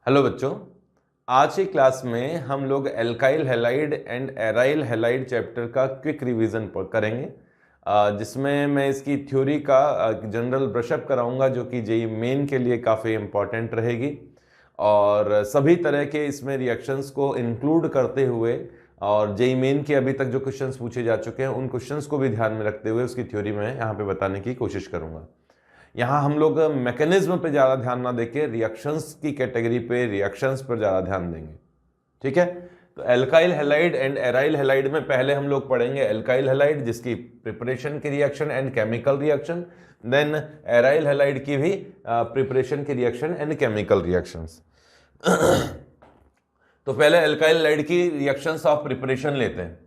Hello बच्चों, आज की क्लास में हम लोग alkyl halide and aryl halide chapter का क्विक रिवीजन करेंगे, जिसमें मैं इसकी थ्योरी का जनरल ब्रशअप कराऊंगा जो कि जेई मेन के लिए काफ़ी इम्पॉर्टेंट रहेगी और सभी तरह के इसमें रिएक्शंस को इंक्लूड करते हुए और जेई मेन के अभी तक जो क्वेश्चंस पूछे जा चुके हैं उन क्वेश्चंस को भी ध्यान में रखते हुए उसकी थ्योरी में यहाँ पे बताने की कोशिश करूँगा। यहाँ हम लोग मैकेनिज्म पे ज़्यादा ध्यान ना देके रिएक्शंस की कैटेगरी पे, रिएक्शंस पर ज़्यादा ध्यान देंगे। ठीक है, तो alkyl halide and aryl halide में पहले हम लोग पढ़ेंगे एल्काइल हैलाइड जिसकी प्रिपरेशन की reaction and chemical reaction, then aryl halide की भी प्रिपरेशन की रिएक्शन एंड केमिकल रिएक्शंस। तो पहले एल्काइल हैलाइड की रिएक्शंस ऑफ प्रिपरेशन लेते हैं।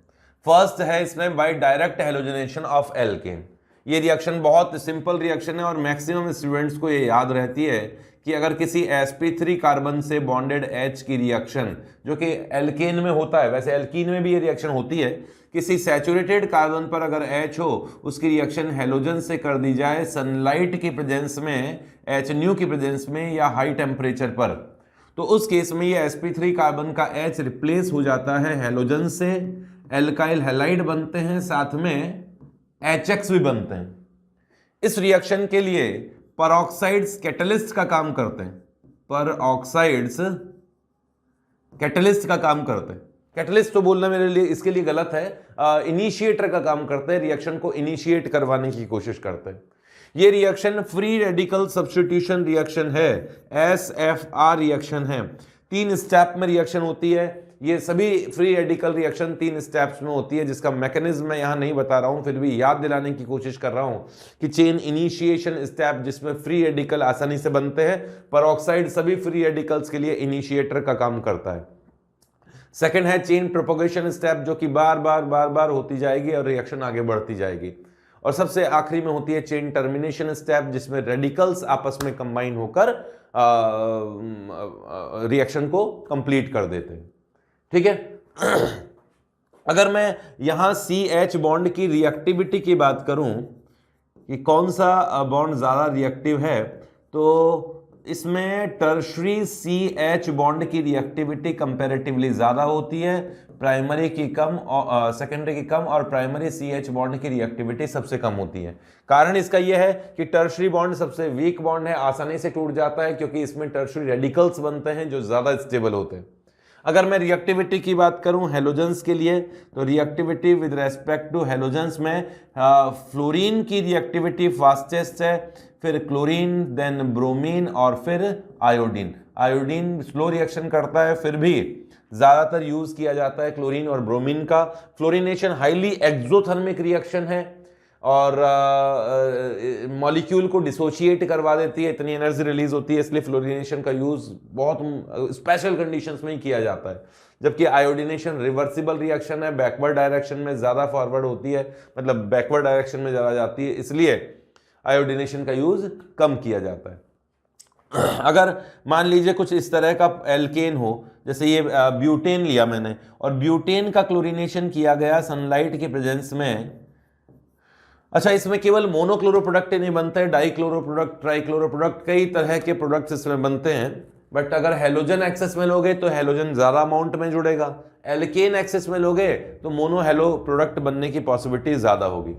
फर्स्ट है इसमें by direct halogenation of alkane. ये रिएक्शन बहुत सिंपल रिएक्शन है और मैक्सिमम स्टूडेंट्स को ये याद रहती है कि अगर किसी sp3 कार्बन से बॉन्डेड H की रिएक्शन जो कि एल्केन में होता है, वैसे एल्कीन में भी ये रिएक्शन होती है, किसी सैचुरेटेड कार्बन पर अगर H हो उसकी रिएक्शन हैलोजन से कर दी जाए सनलाइट की प्रेजेंस में, H न्यू की प्रेजेंस में या हाई टेम्परेचर पर, तो उस केस में ये sp3 कार्बन का H रिप्लेस हो जाता है हैलोजन से, एल्काइल हैलाइड बनते हैं, साथ में HX भी बनते हैं। इस रिएक्शन के लिए परऑक्साइड्स कैटलिस्ट का काम करते हैं, परऑक्साइड्स कैटलिस्ट का काम करते हैं। कैटलिस्ट तो बोलना मेरे लिए इसके लिए गलत है, इनिशिएटर का काम करते हैं, रिएक्शन को इनिशिएट करवाने की कोशिश करते हैं। ये reaction free radical substitution reaction है, SFR रिएक्शन है। 3 स्टेप में रिएक्शन होती है। ये सभी फ्री रेडिकल रिएक्शन 3 स्टेप्स में होती है, जिसका मैकेनिज्म मैं यहाँ नहीं बता रहा हूँ, फिर भी याद दिलाने की कोशिश कर रहा हूँ कि चेन इनिशिएशन स्टेप जिसमें फ्री रेडिकल आसानी से बनते हैं, परऑक्साइड सभी फ्री रेडिकल्स के लिए इनिशिएटर का काम करता है। सेकंड है चेन प्रोपोगेशन स्टेप जो कि बार बार होती जाएगी और रिएक्शन आगे बढ़ती जाएगी। और सबसे आखिरी में होती है चेन टर्मिनेशन स्टेप जिसमें रेडिकल्स आपस में कंबाइन होकर रिएक्शन को कंप्लीट कर देते हैं। ठीक है, अगर मैं यहां CH बॉन्ड की रिएक्टिविटी की बात करूं कि कौन सा बॉन्ड ज्यादा रिएक्टिव है, तो इसमें टर्शरी CH बॉन्ड की रिएक्टिविटी कंपैरेटिवली ज्यादा होती है, प्राइमरी की कम और सेकेंडरी की कम, और प्राइमरी CH बॉन्ड की रिएक्टिविटी सबसे कम होती है। कारण इसका यह है कि टर्शरी बॉन्ड सबसे वीक बॉन्ड है, आसानी से टूट जाता है क्योंकि इसमें टर्शरी रेडिकल्स बनते हैं जो ज्यादा स्टेबल होते हैं। अगर मैं रिएक्टिविटी की बात करूं हेलोजेंस के लिए, तो reactivity with respect to halogens में फ्लोरीन की रिएक्टिविटी फास्टेस्ट है, फिर क्लोरीन, देन ब्रोमीन और फिर आयोडीन। आयोडीन स्लो रिएक्शन करता है, फिर भी ज्यादातर यूज किया जाता है क्लोरीन और ब्रोमीन का। फ्लोरीनेशन हाईली एक्सोथर्मिक रिएक्शन है और मॉलिक्यूल को डिसोशिएट करवा देती है, इतनी एनर्जी रिलीज होती है, इसलिए फ्लोरिनेशन का यूज बहुत स्पेशल कंडीशंस में ही किया जाता है। जबकि आयोडीनेशन रिवर्सिबल रिएक्शन है, बैकवर्ड डायरेक्शन में ज्यादा फॉरवर्ड होती है, मतलब बैकवर्ड डायरेक्शन में ज्यादा जाती है, इसलिए आयोडीनेशन का यूज कम किया जाता है। अगर मान लीजिए कुछ इस तरह का एल्केन हो, जैसे ये ब्यूटेन लिया मैंने और ब्यूटेन का क्लोरीनेशन किया गया सनलाइट के प्रेजेंस में। अच्छा, इसमें केवल मोनोक्लोरो प्रोडक्ट ही नहीं बनते हैं, डाइक्लोरो प्रोडक्ट, ट्राइक्लोरो प्रोडक्ट, कई तरह के प्रोडक्ट्स इसमें बनते हैं। बट अगर हेलोजन एक्सेस में लोगे तो हेलोजन ज्यादा अमाउंट में जुड़ेगा, एल्केन एक्सेस में लोगे तो मोनो हेलो प्रोडक्ट बनने की पॉसिबिलिटी ज्यादा होगी।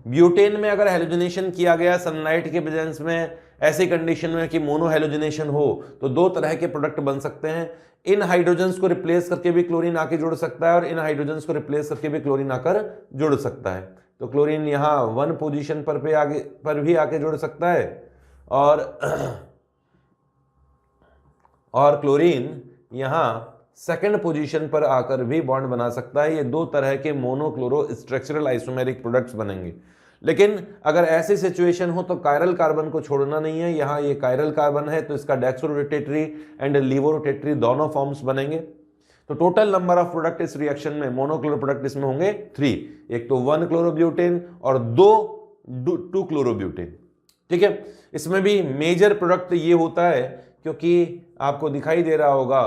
ब्यूटेन में अगर हेलोजनेशन किया गया सनलाइट के प्रेजेंस में, ऐसी कंडीशन में कि मोनो हेलोजनेशन हो, तो 2 तरह के प्रोडक्ट बन सकते हैं। इन हाइड्रोजन्स को रिप्लेस करके भी क्लोरीन आके जुड़ सकता है और इन हाइड्रोजन्स को रिप्लेस करके भी क्लोरीन आकर जुड़ सकता है। तो क्लोरीन यहाँ 1 पोजीशन पर भी आके जुड़ सकता है और क्लोरीन यहाँ 2nd पोजीशन पर आकर भी बॉन्ड बना सकता है। ये 2 तरह के मोनोक्लोरो स्ट्रक्चरल आइसोमेरिक प्रोडक्ट्स बनेंगे। लेकिन अगर ऐसी सिचुएशन हो तो कायरल कार्बन को छोड़ना नहीं है। यहाँ ये कायरल कार्बन है तो इसका डेक्सोरोटेटरी एंड लीवोरोटेटरी दोनों फॉर्म्स बनेंगे। तो टोटल नंबर ऑफ प्रोडक्ट इस रिएक्शन में, मोनोक्लोरो प्रोडक्ट इसमें होंगे 3, एक तो 1 क्लोरोब्यूटेन और 2 क्लोरोब्यूटेन। ठीक है, इसमें भी मेजर प्रोडक्ट ये होता है क्योंकि आपको दिखाई दे रहा होगा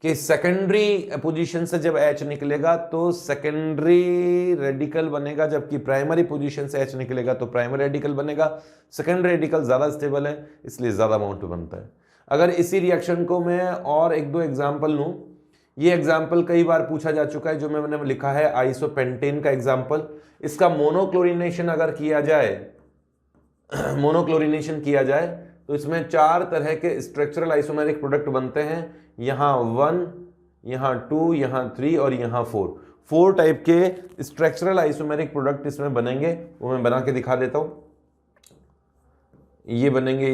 कि सेकेंडरी पोजीशन से जब H निकलेगा तो सेकेंडरी रेडिकल बनेगा, जबकि प्राइमरी पोजीशन से H निकलेगा तो प्राइमरी रेडिकल बनेगा। सेकेंडरी रेडिकल ज्यादा स्टेबल है इसलिए ज्यादा अमाउंट बनता है। अगर इसी रिएक्शन को मैं और एक दो एग्जाम्पल लूं, ये एग्जाम्पल कई बार पूछा जा चुका है, जो मैंने लिखा है आइसोपेंटेन का एग्जाम्पल। इसका मोनोक्लोरिनेशन अगर किया जाए, मोनोक्लोरिनेशन किया जाए तो इसमें 4 तरह के स्ट्रक्चरल आइसोमेरिक प्रोडक्ट बनते हैं। यहाँ 1, यहाँ 2, यहाँ 3 और यहाँ 4 टाइप के स्ट्रक्चरल आइसोमेरिक प्रोडक्ट इसमें बनेंगे। वो मैं बना के दिखा देता हूँ। ये बनेंगे,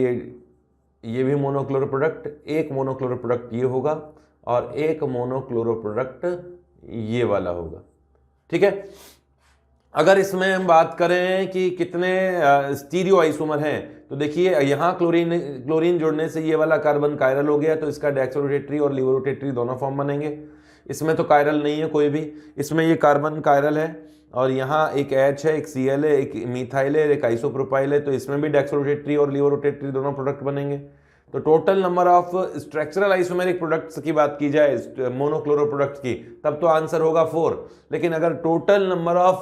ये भी मोनोक्लोरो प्रोडक्ट, एक मोनोक्लोरो प्रोडक्ट ये होगा और एक मोनोक्लोरो प्रोडक्ट ये वाला होगा। ठीक है। अगर इसमें हम बात करें कि कितने स्टीरियो आइसोमर हैं, तो देखिए यहाँ क्लोरीन जोड़ने से ये वाला कार्बन कायरल हो गया, तो इसका डेक्सोरोटेटरी और लिवोरोटेटरी दोनों फॉर्म बनेंगे। इसमें तो कायरल नहीं है कोई भी, इसमें ये कार्बन कायरल है और यहाँ एक H है, एक Cl है, एक मिथाइल है, एक आइसोप्रोपाइल है, तो इसमें भी डेक्सोरोटेटरी और लिवोरोटेटरी दोनों प्रोडक्ट बनेंगे। तो total number of structural isomeric products की बात की जाए मोनोक्लोरो प्रोडक्ट्स की, तब तो आंसर होगा 4। लेकिन अगर टोटल नंबर ऑफ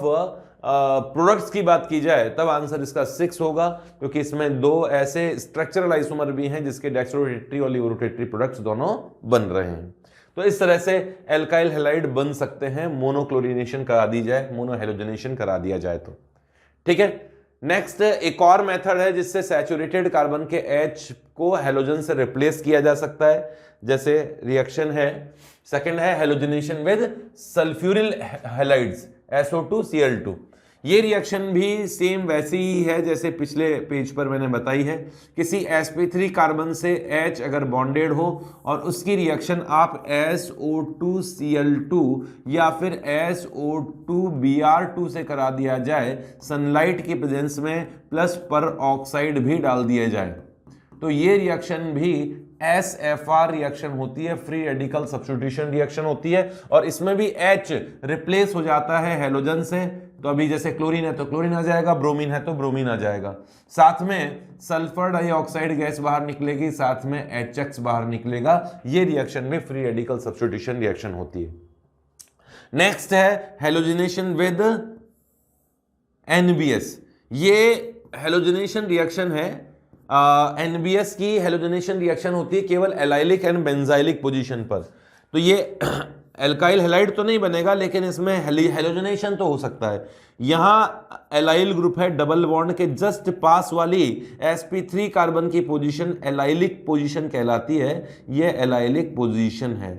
प्रोडक्ट्स की बात की जाए तब आंसर इसका 6 होगा, क्योंकि इसमें 2 ऐसे स्ट्रक्चरल आइसोमर भी हैं जिसके डेक्सोरोटेटरी और लिवोरोटेटरी प्रोडक्ट्स दोनों बन रहे हैं। तो इस तरह से एल्काइल हैलाइड बन सकते हैं, मोनोक्लोरिनेशन करा दी जाए, मोनोहेलोजनेशन करा दिया जाए तो। ठीक है। नेक्स्ट एक और मेथड है जिससे सैचुरेटेड कार्बन के H को हेलोजन से रिप्लेस किया जा सकता है। जैसे रिएक्शन है, सेकंड है halogenation with sulphuryl halides SO2Cl2। ये रिएक्शन भी सेम वैसी ही है जैसे पिछले पेज पर मैंने बताई है। किसी sp3 कार्बन से H अगर बॉन्डेड हो और उसकी रिएक्शन आप SO2Cl2 या फिर SO2Br2 से करा दिया जाए, सनलाइट की प्रेजेंस में प्लस पर ऑक्साइड भी डाल दिया जाए, तो ये रिएक्शन भी SFR रिएक्शन होती है, फ्री रेडिकल सब्स्टिट्यूशन रिएक्शन होती है। और इसमें भी H रिप्लेस हो जाता है हेलोजन से। तो अभी जैसे क्लोरीन है तो क्लोरीन आ जाएगा, ब्रोमीन है तो ब्रोमीन आ जाएगा, साथ में सल्फर डाइऑक्साइड गैस बाहर निकलेगी, साथ में HX बाहर निकलेगा। ये रिएक्शन भी फ्री रेडिकल सब्स्टिट्यूशन रिएक्शन होती है। नेक्स्ट है हेलोजनेशन विद NBS। ये हेलोजनेशन रिएक्शन है, NBS की हेलोजनेशन रिएक्शन होती है केवल एलाइलिक एंड बेंजाइलिक पोजीशन पर। तो ये एल्काइल हैलाइड तो नहीं बनेगा, लेकिन इसमें हेलोजनेशन तो हो सकता है। यहाँ एलाइल ग्रुप है, डबल बॉन्ड के जस्ट पास वाली sp3 कार्बन की पोजीशन एलाइलिक पोजीशन कहलाती है। ये एलाइलिक पोजीशन है।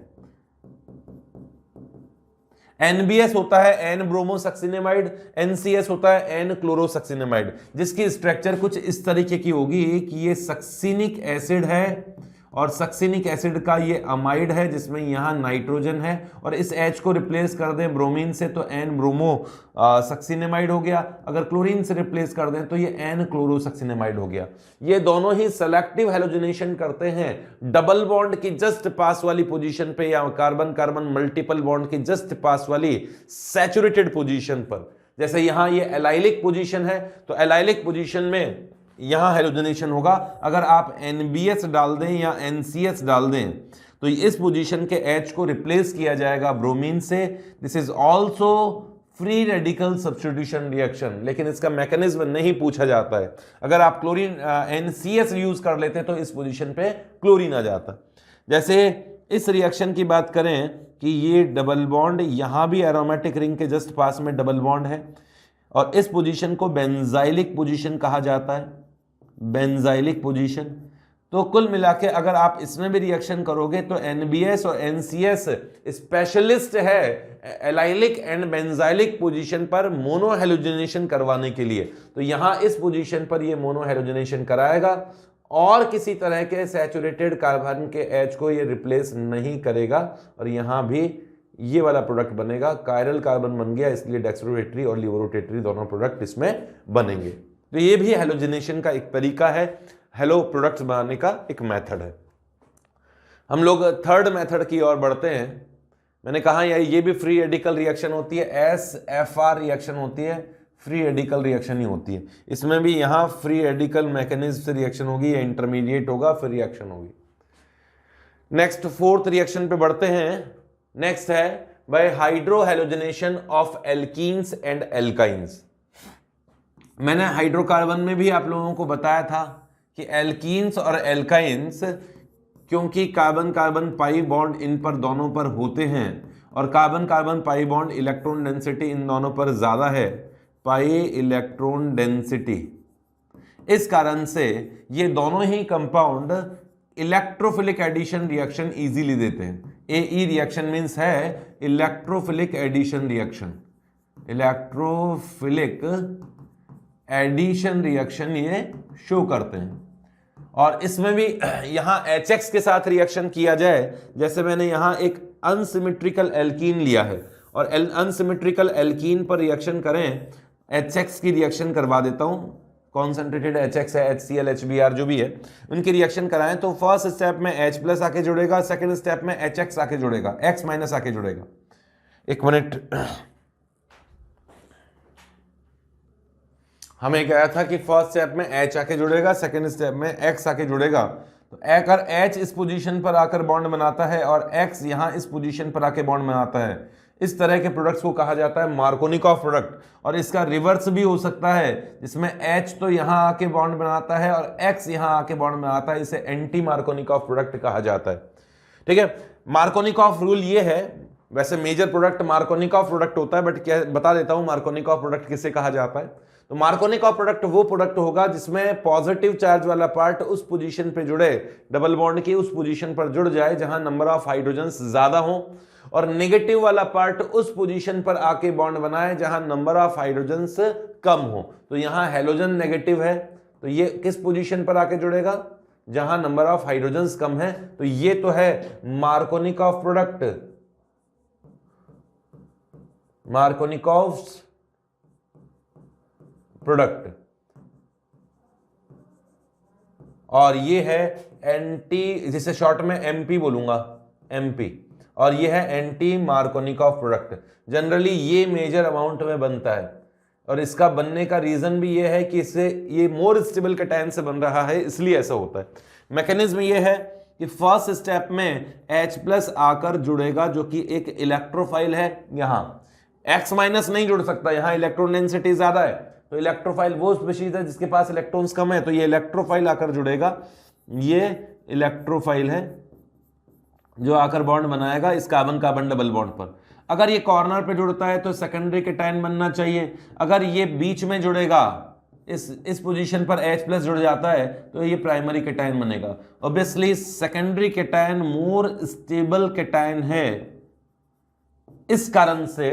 NBS होता है N ब्रोमोसक्सिनेमाइड, NCS होता है N क्लोरोसक्सिनेमाइड, जिसकी स्ट्रक्चर कुछ इस तरीके की होगी कि ये सक्सिनिक एसिड है और सक्सिनिक एसिड का ये अमाइड है जिसमें यहाँ नाइट्रोजन है, और इस H को रिप्लेस कर दें ब्रोमीन से तो N ब्रोमो सक्सिनेमाइड हो गया। अगर क्लोरीन से रिप्लेस कर दें तो ये N क्लोरोसक्सिनेमाइड हो गया। ये दोनों ही सेलेक्टिव हेलोजनेशन करते हैं डबल बॉन्ड की जस्ट पास वाली पोजीशन पे या कार्बन कार्बन मल्टीपल बॉन्ड की जस्ट पास वाली सैचुरेटेड पोजीशन पर। जैसे यहाँ ये एलाइलिक पोजीशन है तो एलाइलिक पोजीशन में यहां हेलोजनेशन होगा। अगर आप NBS डाल दें या NCS डाल दें तो इस पोजीशन के H को रिप्लेस किया जाएगा ब्रोमीन से। This is also free radical substitution reaction, लेकिन इसका मैकेनिज्म नहीं पूछा जाता है। अगर आप क्लोरीन NCS यूज कर लेते तो इस पोजीशन पे क्लोरीन आ जाता। जैसे इस रिएक्शन की बात करें कि ये डबल बॉन्ड, यहां भी एरोमेटिक रिंग के जस्ट पास में डबल बॉन्ड है और इस पोजीशन को बेंजाइलिक पोजीशन कहा जाता है, बेंजाइलिक पोजीशन। तो कुल मिला के अगर आप इसमें भी रिएक्शन करोगे तो NBS और NCS स्पेशलिस्ट है एलाइलिक एंड बेंजाइलिक पोजीशन पर मोनोहेलोजनेशन करवाने के लिए। तो यहां इस पोजीशन पर ये मोनोहेलोजनेशन कराएगा और किसी तरह के सैचुरेटेड कार्बन के H को ये रिप्लेस नहीं करेगा, और यहां भी ये वाला प्रोडक्ट बनेगा। कायरल कार्बन बन गया, इसलिए डेक्सोरोटेटरी और लिवोरोटेटरी दोनों प्रोडक्ट इसमें बनेंगे। तो ये भी हेलोजनेशन का एक तरीका है, हेलो प्रोडक्ट्स बनाने का एक मेथड है। हम लोग थर्ड मेथड की ओर बढ़ते हैं। मैंने कहा यार ये भी फ्री रेडिकल रिएक्शन होती है, SFR रिएक्शन होती है, फ्री रेडिकल रिएक्शन ही होती है। इसमें भी यहाँ फ्री रेडिकल मैकेनिज्म से रिएक्शन होगी या इंटरमीडिएट होगा फिर रिएक्शन होगी। नेक्स्ट फोर्थ रिएक्शन पे बढ़ते हैं। नेक्स्ट है by hydrohalogenation of alkenes and alkynes. मैंने हाइड्रोकार्बन में भी आप लोगों को बताया था कि एल्कीन्स और एल्काइंस क्योंकि carbon carbon pi bond in पर दोनों पर होते हैं और carbon carbon pi bond electron density in दोनों पर ज्यादा है, पाई इलेक्ट्रॉन डेंसिटी। इस कारण से ये दोनों ही compound electrophilic addition reaction easily देते हैं। एई रिएक्शन मींस है electrophilic addition reaction, electrophilic addition reaction ये शो करते हैं। और इसमें भी यहां HX के साथ रिएक्शन किया जाए, जैसे मैंने यहां एक अनसिमेट्रिकल एल्कीन लिया है और अनसिमेट्रिकल एल्कीन पर रिएक्शन करें, HX की रिएक्शन करवा देता हूं, कॉन्सेंट्रेटेड HX है, HCl HBr जो भी है, उनकी रिएक्शन कराएं तो फर्स्ट स्टेप में H प्लस आके जुड़ेगा, सेकंड स्टेप में HX आके जुड़ेगा, X माइनस आके जुड़ेगा। एक मिनट, हमें क्या था कि फर्स्ट स्टेप में H आके जुड़ेगा, सेकंड स्टेप में X आके जुड़ेगा। तो अगर H इस पोजीशन पर आकर बॉन्ड बनाता है और X यहां इस पोजीशन पर आके बॉन्ड बनाता है, इस तरह के प्रोडक्ट्स को कहा जाता है मार्कोनिकॉफ प्रोडक्ट। और इसका रिवर्स भी हो सकता है, जिसमें H तो यहां आके बॉन्ड बनाता है और X यहां आके बॉन्ड बनाता है, इसे एंटी मार्कोनिकॉफ प्रोडक्ट कहा जाता है। ठीक है, मार्कोनिकॉफ रूल ये है, वैसे मेजर प्रोडक्ट मार्कोनिकॉफ प्रोडक्ट होता है, बट क्या बता देता हूं मार्कोनिकॉफ प्रोडक्ट किसे कहा जाता है। तो मार्कोनिकॉफ प्रोडक्ट वो प्रोडक्ट होगा जिसमें पॉजिटिव चार्ज वाला पार्ट उस पोजीशन पे जुड़े, डबल बॉन्ड की उस पोजीशन पर जुड़ जाए जहां नंबर ऑफ हाइड्रोजन्स ज्यादा हो, और नेगेटिव वाला पार्ट उस पोजीशन पर आके बॉन्ड बनाए जहां नंबर ऑफ हाइड्रोजन्स कम हो। तो यहां हेलोजन नेगेटिव है, तो ये किस पोजीशन पर आके जुड़ेगा, जहां नंबर ऑफ हाइड्रोजन्स कम है। तो ये तो है मार्कोनिकॉफ प्रोडक्ट, मार्कोनिकॉफ प्रोडक्ट, और ये है एंटी, जिसे शॉर्ट में एमपी बोलूंगा, एमपी, और ये है एंटी मार्कोनिकॉफ प्रोडक्ट। जनरली ये मेजर अमाउंट में बनता है और इसका बनने का रीजन भी ये है कि इससे ये मोर स्टेबल कैटायन से बन रहा है, इसलिए ऐसा होता है। मैकेनिज्म ये है कि फर्स्ट स्टेप में H प्लस आकर जुड़ेगा जो कि एक इलेक्ट्रोफाइल है, यहां X माइनस नहीं जुड़ सकता, यहां इलेक्ट्रॉन डेंसिटी ज्यादा है, तो इलेक्ट्रोफाइल वो स्पीशीज है जिसके पास इलेक्ट्रॉन्स कम है, तो ये इलेक्ट्रोफाइल आकर जुड़ेगा, ये इलेक्ट्रोफाइल है जो आकर बॉन्ड बनाएगा इस कार्बन कार्बन डबल बॉन्ड पर। अगर ये कॉर्नर पे जुड़ता है तो सेकेंडरी कैटायन बनना चाहिए, अगर ये बीच में जुड़ेगा, इस पोजीशन पर H प्लस जुड़ जाता है तो ये प्राइमरी कैटायन बनेगा। Obviously secondary cation more stable cation है, इस कारण से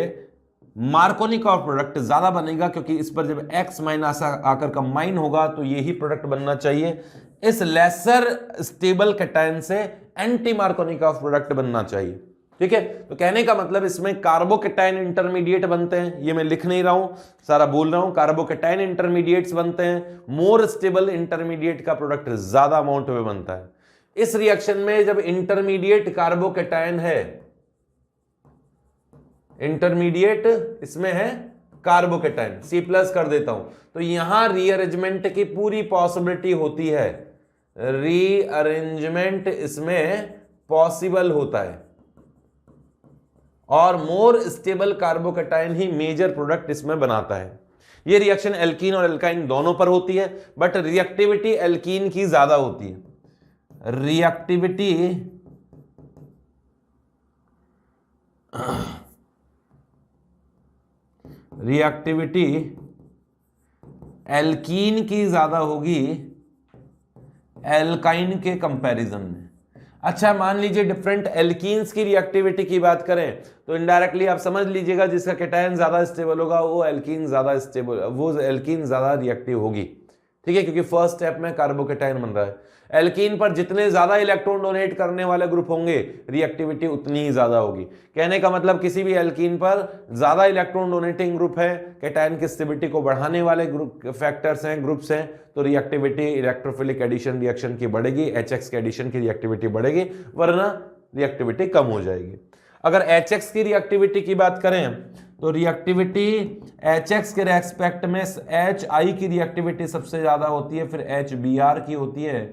मार्कोनिकॉफ प्रोडक्ट ज्यादा बनेगा, क्योंकि इस पर जब X माइनस आकर कंबाइन होगा तो यही प्रोडक्ट बनना चाहिए। इस लेसर स्टेबल कैटायन से एंटी मार्कोनिकॉफ प्रोडक्ट बनना चाहिए। ठीक है, तो कहने का मतलब इसमें कार्बोकैटायन इंटरमीडिएट बनते हैं, ये मैं लिख नहीं रहा हूं, सारा बोल रहा हूं, कार्बोकैटायन इंटरमीडिएट्स बनते हैं, मोर स्टेबल इंटरमीडिएट का प्रोडक्ट ज्यादा अमाउंट में बनता है। इस रिएक्शन में जब इंटरमीडिएट कार्बोकैटायन है, इंटरमीडिएट इसमें है कार्बोकैटायन, C प्लस कर देता हूं, तो यहां रीअरेंजमेंट की पूरी पॉसिबिलिटी होती है, रीअरेंजमेंट इसमें पॉसिबल होता है, और मोर स्टेबल कार्बोकैटायन ही मेजर प्रोडक्ट इसमें बनाता है। ये रिएक्शन एल्कीन और एल्काइन दोनों पर होती है, बट रिएक्टिविटी एल्कीन की ज्यादा होती है, रिएक्टिविटी एल्कीन की ज्यादा होगी एल्काइन के कंपैरिजन में। अच्छा, मान लीजिए डिफरेंट एल्कीन्स की रिएक्टिविटी की बात करें तो इनडायरेक्टली आप समझ लीजिएगा जिसका कैटायन ज्यादा स्टेबल होगा वो एल्कीन ज्यादा स्टेबल, वो एल्कीन ज्यादा रिएक्टिव होगी। ठीक है, क्योंकि फर्स्ट स्टेप में कार्बोकैटायन बन रहा है। एल्कीन पर जितने ज्यादा इलेक्ट्रॉन डोनेट करने वाले ग्रुप होंगे रिएक्टिविटी उतनी ही ज्यादा होगी। कहने का मतलब किसी भी एल्कीन पर ज्यादा इलेक्ट्रॉन डोनेटिंग ग्रुप है, कैटायन की स्टेबिलिटी को बढ़ाने वाले ग्रुप फैक्टर्स हैं, ग्रुप्स हैं, तो रिएक्टिविटी इलेक्ट्रोफिलिक एडिशन रिएक्शन की बढ़ेगी, HX के एडिशन की रिएक्टिविटी बढ़ेगी, वरना रिएक्टिविटी कम हो जाएगी। अगर HX की रिएक्टिविटी की बात करें तो रिएक्टिविटी HX के रेस्पेक्ट में HI की रिएक्टिविटी सबसे ज्यादा होती है, फिर HBr की होती है,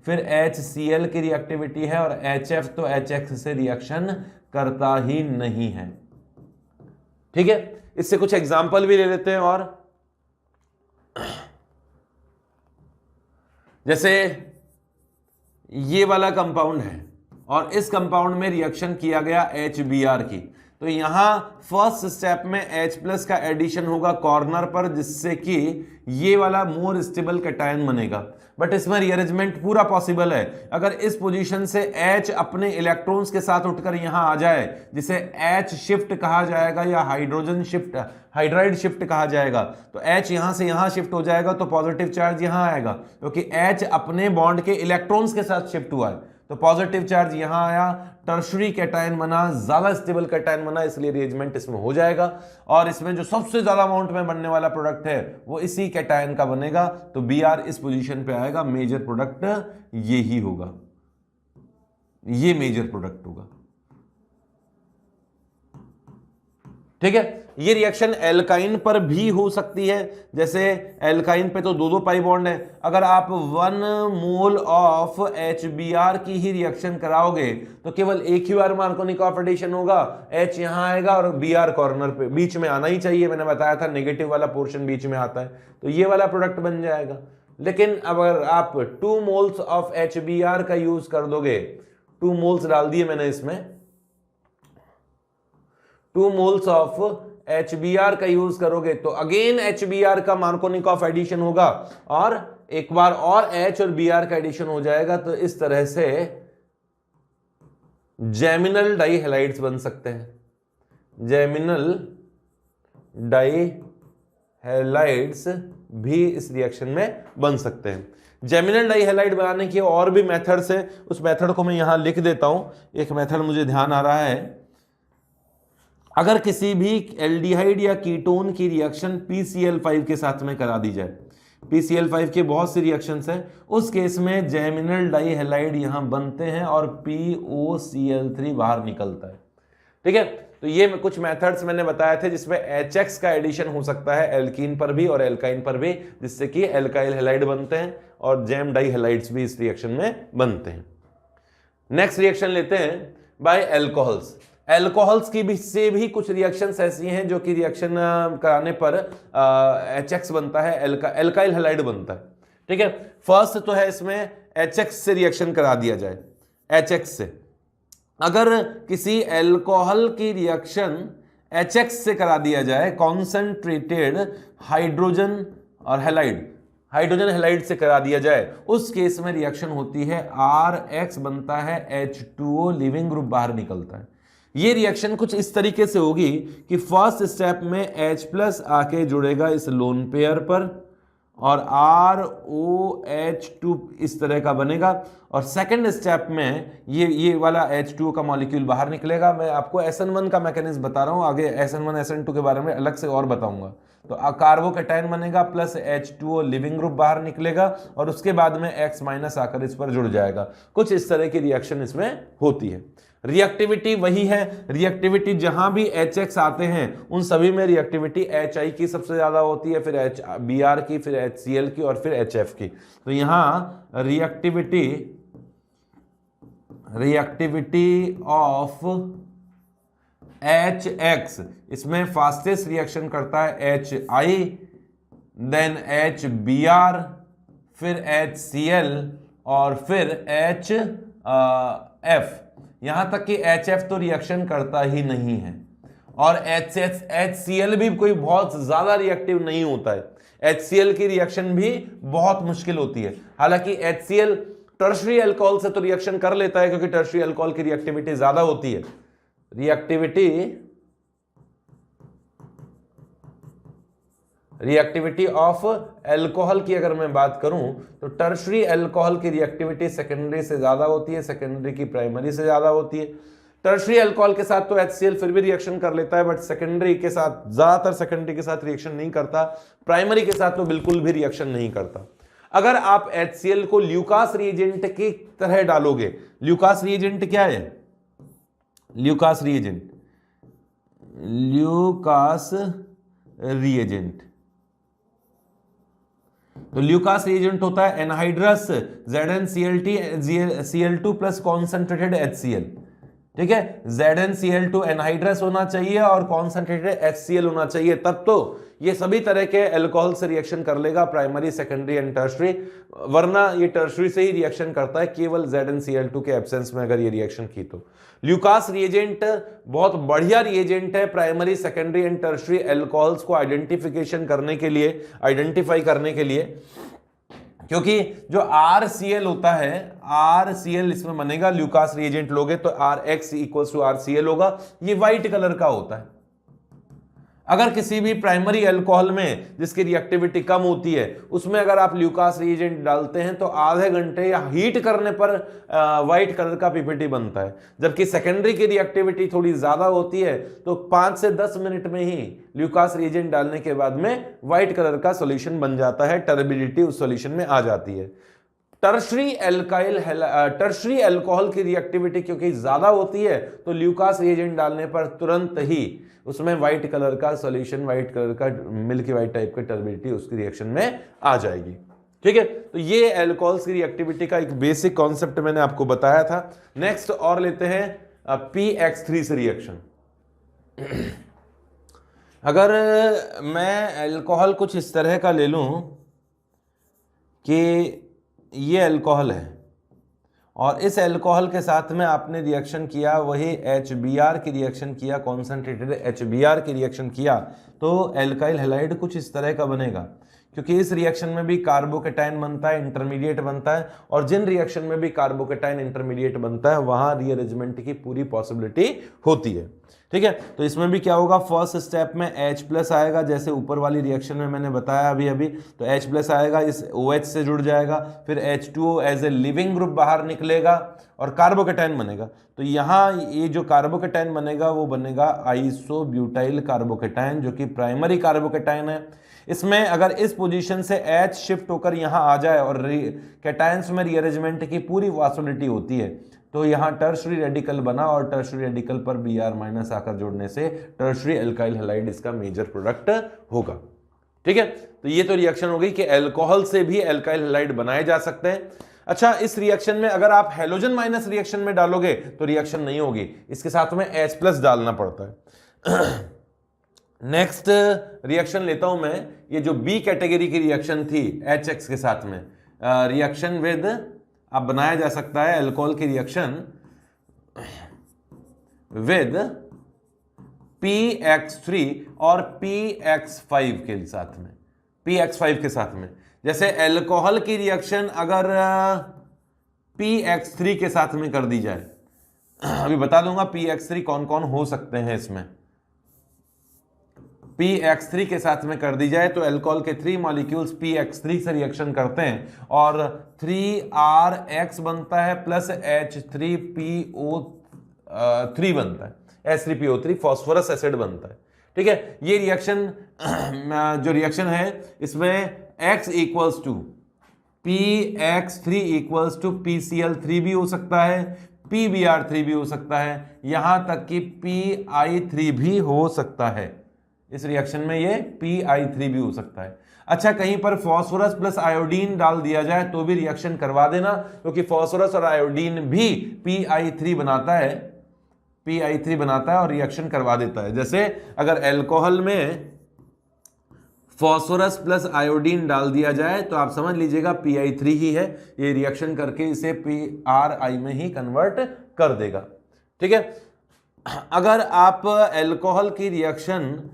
फिर HCl की रिएक्टिविटी है, और HF तो HX से रिएक्शन करता ही नहीं है। ठीक है, इससे कुछ एग्जांपल भी ले लेते हैं। और जैसे ये वाला कंपाउंड है और इस कंपाउंड में रिएक्शन किया गया HBr की, तो यहां फर्स्ट स्टेप में H+ का एडिशन होगा कॉर्नर पर, जिससे कि ये वाला मोर स्टेबल कैटायन बनेगा। बट इसमें रीअरेंजमेंट पूरा पॉसिबल है। अगर इस पोजीशन से H अपने इलेक्ट्रॉन्स के साथ उठकर यहां आ जाए, जिसे H शिफ्ट कहा जाएगा या हाइड्रोजन शिफ्ट, हाइड्राइड शिफ्ट कहा जाएगा, तो H यहां से यहां शिफ्ट हो जाएगा तो पॉजिटिव चार्ज यहां आएगा, क्योंकि H अपने बॉन्ड के इलेक्ट्रॉन्स के साथ शिफ्ट हुआ है, तो पॉजिटिव चार्ज यहां आया, टर्शरी कैटायन बना, ज्यादा स्टेबल कैटायन बना, इसलिए रिएरेंजमेंट इसमें हो जाएगा। और इसमें जो सबसे ज्यादा अमाउंट में बनने वाला प्रोडक्ट है वो इसी कैटायन का बनेगा, तो Br इस पोजीशन पे आएगा। मेजर प्रोडक्ट ये ही होगा, ये मेजर प्रोडक्ट होगा। ठीक है, ये रिएक्शन एल्काइन पर भी हो सकती है। जैसे एल्काइन पे तो दो पाई बॉन्ड है, अगर आप 1 मोल ऑफ HBr की ही रिएक्शन कराओगे तो केवल एक ही बार मार्कोनिक ऑफ एडिशन होगा, H यहां आएगा और Br कॉर्नर पे, बीच में आना ही चाहिए, मैंने बताया था नेगेटिव वाला पोर्शन बीच में आता है, तो ये वाला प्रोडक्ट बन जाएगा। लेकिन अगर आप 2 मोल्स ऑफ HBr का यूज कर दोगे, 2 मोल्स डाल दिए मैंने इसमें, 2 मोल्स ऑफ HBr का यूज करोगे तो अगेन HBr का मार्कोनिक ऑफ एडिशन होगा और एक बार और H और Br का एडिशन हो जाएगा, तो इस तरह से जेमिनल डाइहैलाइड्स बन सकते हैं। जेमिनल डाइहैलाइड्स भी इस रिएक्शन में बन सकते हैं। जेमिनल डाइहैलाइड बनाने के और भी मेथड्स हैं, उस मेथड को मैं यहां लिख देता हूं। एक मेथड मुझे ध्यान आ रहा है, अगर किसी भी एल्डिहाइड या कीटोन की रिएक्शन PCl5 के साथ में करा दी जाए, PCl5 के बहुत सी रिएक्शंस हैं, उस केस में जेमिनल डाइहैलाइड यहां बनते हैं और POCl3 बाहर निकलता है। ठीक है, तो ये कुछ मेथड्स मैंने बताए थे जिसमें HX का एडिशन हो सकता है एल्कीन पर भी और एल्काइन पर भी, जिससे कि एल्काइल हैलाइड बनते हैं और जेम डाइहैलाइड्स भी इस रिएक्शन में बनते हैं। नेक्स्ट रिएक्शन लेते हैं बाय एल्कोहल्स। एल्कोहल्स की भी से भी कुछ रिएक्शंस ऐसी हैं जो कि रिएक्शन कराने पर HX बनता है, एल्काइल हैलाइड बनता है। ठीक है, फर्स्ट तो है इसमें HX से रिएक्शन करा दिया जाए। HX से अगर किसी एल्कोहल की रिएक्शन HX से करा दिया जाए, कॉन्सेंट्रेटेड हाइड्रोजन और हैलाइड, हाइड्रोजन हैलाइड से करा दिया जाए, उस केस में रिएक्शन होती है RX बनता है H2O, लिविंग ग्रुप बाहर निकलता है। ये रिएक्शन कुछ इस तरीके से होगी कि फर्स्ट स्टेप में H+ आके जुड़ेगा इस लोन पेयर पर और ROH2 इस तरह का बनेगा, और सेकंड स्टेप में ये वाला H2O का मॉलिक्यूल बाहर निकलेगा। मैं आपको SN1 का मैकेनिज्म बता रहा हूं, आगे SN1 SN2 के बारे में अलग से और बताऊंगा। तो कार्बोकैटायन बनेगा प्लस H2O, लिविंग ग्रुप बाहर निकलेगा और उसके बाद में X- आकर इस पर जुड़ जाएगा। कुछ इस तरह की रिएक्शन इसमें होती है। रिएक्टिविटी वही है, रिएक्टिविटी जहां भी HX आते हैं उन सभी में रिएक्टिविटी HI की सबसे ज्यादा होती है, फिर Br की, फिर HCl की और फिर HF की। तो यहां रिएक्टिविटी ऑफ HX, इसमें फास्टेस्ट रिएक्शन करता है HI, देन HBr, फिर HCl और फिर HF। यहां तक कि HF तो रिएक्शन करता ही नहीं है, और HCl भी कोई बहुत ज्यादा रिएक्टिव नहीं होता है। HCl की रिएक्शन भी बहुत मुश्किल होती है। हालांकि HCl टर्शरी अल्कोहल से तो रिएक्शन कर लेता है, क्योंकि टर्शरी अल्कोहल की रिएक्टिविटी ज्यादा होती है। रिएक्टिविटी ऑफ अल्कोहल की अगर मैं बात करूं तो टर्शरी अल्कोहल की रिएक्टिविटी सेकेंडरी से ज्यादा होती है, सेकेंडरी की प्राइमरी से ज्यादा होती है। टर्शरी अल्कोहल के साथ तो HCl फिर भी रिएक्शन कर लेता है, बट सेकेंडरी के साथ, ज्यादातर सेकेंडरी के साथ रिएक्शन नहीं करता, प्राइमरी के साथ तो बिल्कुल भी रिएक्शन नहीं करता। अगर आप HCl को ल्यूकास रिएजेंट की तरह डालोगे, ल्यूकास रिएजेंट क्या है? ल्यूकास रिएजेंट, तो ल्यूकास रिएजेंट होता है anhydrous ZnCl2 plus concentrated HCl। ठीक है, ZnCl2 एनहाइड्रस होना चाहिए और कॉन्सेंट्रेटेड HCl होना चाहिए, तब तो ये सभी तरह के अल्कोहल से रिएक्शन कर लेगा, प्राइमरी, सेकेंडरी एंड टर्शरी, वरना ये टर्शरी से ही रिएक्शन करता है केवल ZnCl2 के एब्सेंस में अगर ये रिएक्शन की तो। ल्यूकास रिएजेंट बहुत बढ़िया रिएजेंट है primary, secondary and tertiary alcohols को आइडेंटिफिकेशन करने के लिए, आइडेंटिफाई करने के लिए, क्योंकि जो RCl होता है, RCl इसमें बनेगा, ल्यूकास रिएजेंट लोगे तो RX इक्वल्स टू RCl होगा, ये व्हाइट कलर का होता है। अगर किसी भी प्राइमरी अल्कोहल में जिसकी रिएक्टिविटी कम होती है उसमें अगर आप ल्यूकास रिएजेंट डालते हैं तो आधे घंटे या हीट करने पर व्हाइट कलर का पीपीटी बनता है, जबकि सेकेंडरी की रिएक्टिविटी थोड़ी ज्यादा होती है तो 5 से 10 मिनट में ही ल्यूकास रिएजेंट डालने के बाद में व्हाइट कलर का सॉल्यूशन बन जाता है, टर्बिडिटी उस सॉल्यूशन में आ जाती है। टर्शरी अल्कोहल की रिएक्टिविटी क्योंकि ज्यादा होती है तो ल्यूकास रिएजेंट डालने पर तुरंत ही उसमें व्हाइट कलर का सॉल्यूशन, व्हाइट कलर का मिल्की व्हाइट टाइप का टर्बिडिटी उसकी रिएक्शन में आ जाएगी। ठीक है, तो ये अल्कोहल्स की रिएक्टिविटी का एक बेसिक कॉन्सेप्ट मैंने आपको बताया था। नेक्स्ट और लेते हैं PX3 से रिएक्शन। अगर मैं अल्कोहल कुछ इस तरह का ले लूं कि ये अल्कोहल है और इस अल्कोहल के साथ में आपने रिएक्शन किया, वही HBr की रिएक्शन किया, कॉन्सेंट्रेटेड HBr की रिएक्शन किया, तो एल्काइल हैलाइड कुछ इस तरह का बनेगा, क्योंकि इस रिएक्शन में भी कार्बोकेटाइन बनता है, इंटरमीडिएट बनता है, और जिन रिएक्शन में भी कार्बोकेटाइन इंटरमीडिएट बनता है वहां रीअरेंजमेंट की पूरी पॉसिबिलिटी होती है। ठीक है, तो इसमें भी क्या होगा, फर्स्ट स्टेप में H+ आएगा, जैसे ऊपर वाली रिएक्शन में मैंने बताया अभी, तो H+ आएगा, इस OH से जुड़ जाएगा, फिर H2O as a leaving group बाहर निकलेगा और कार्बोकेटाइन बनेगा। तो यहाँ ये जो कार्बोकेटाइन बनेगा वो बनेगा आइसोब्यूटाइल कार्बोकेटाइन, जो कि प्राइमरी कार्बोकेटाइन है। इसमें अगर इस पोजीशन से H शिफ्ट होकर यहाँ आ जाए और कैटायंस में रीअरेंजमेंट की पूरी पॉसिबिलिटी होती है, तो यहाँ टर्शरी रेडिकल बना और टर्शरी रेडिकल पर Br- आकर जोड़ने से टर्शरी अल्काइल हैलाइड इसका मेजर प्रोडक्ट होगा। ठीक है, तो ये तो रिएक्शन हो गई कि अल्कोहल से भी अल्काइल हैलाइड बनाए जा सकते हैं। अच्छा, इस रिएक्शन में अगर आप हैलोजन माइनस रिएक्शन में डालोगे तो रिएक्शन नहीं होगी, इसके साथ में H+ डालना पड़ता है। नेक्स्ट रिएक्शन लेता हूं मैं, ये जो B कैटेगरी की रिएक्शन थी HX के साथ में, रिएक्शन विद अब बनाया जा सकता है अल्कोहल की रिएक्शन विद PX3 और PX5 के साथ में, PX5 के साथ में। जैसे अल्कोहल की रिएक्शन अगर PX3 के साथ में कर दी जाए, अभी बता दूंगा PX3 कौन कौन हो सकते हैं इसमें। PX3 के साथ में कर दी जाए तो अल्कोहल के 3 मॉलिक्यूल्स PX3 से रिएक्शन करते हैं और 3RX बनता है प्लस H3PO3 बनता है, H3PO3 फॉस्फोरस एसिड बनता है। ठीक है, ये रिएक्शन जो रिएक्शन है इसमें X equals to PX3 equals to PCl3 भी हो सकता है, PBr3 भी हो सकता है, यहां तक कि PI3 भी हो सकता है। इस रिएक्शन में ये PI3 भी हो सकता है। अच्छा, कहीं पर फॉस्फोरस प्लस आयोडीन डाल दिया जाए तो भी रिएक्शन करवा देना, क्योंकि फॉस्फोरस और आयोडीन भी PI3 बनाता है और रिएक्शन करवा देता है। जैसे अगर अल्कोहल में फॉस्फोरस प्लस आयोडीन डाल दिया जाए तो आप समझ लीजिएगा PI3 ही है, ये रिएक्शन करके इसे PRI में ही कन्वर्ट कर देगा। ठीक है, अगर आप अल्कोहल की रिएक्शन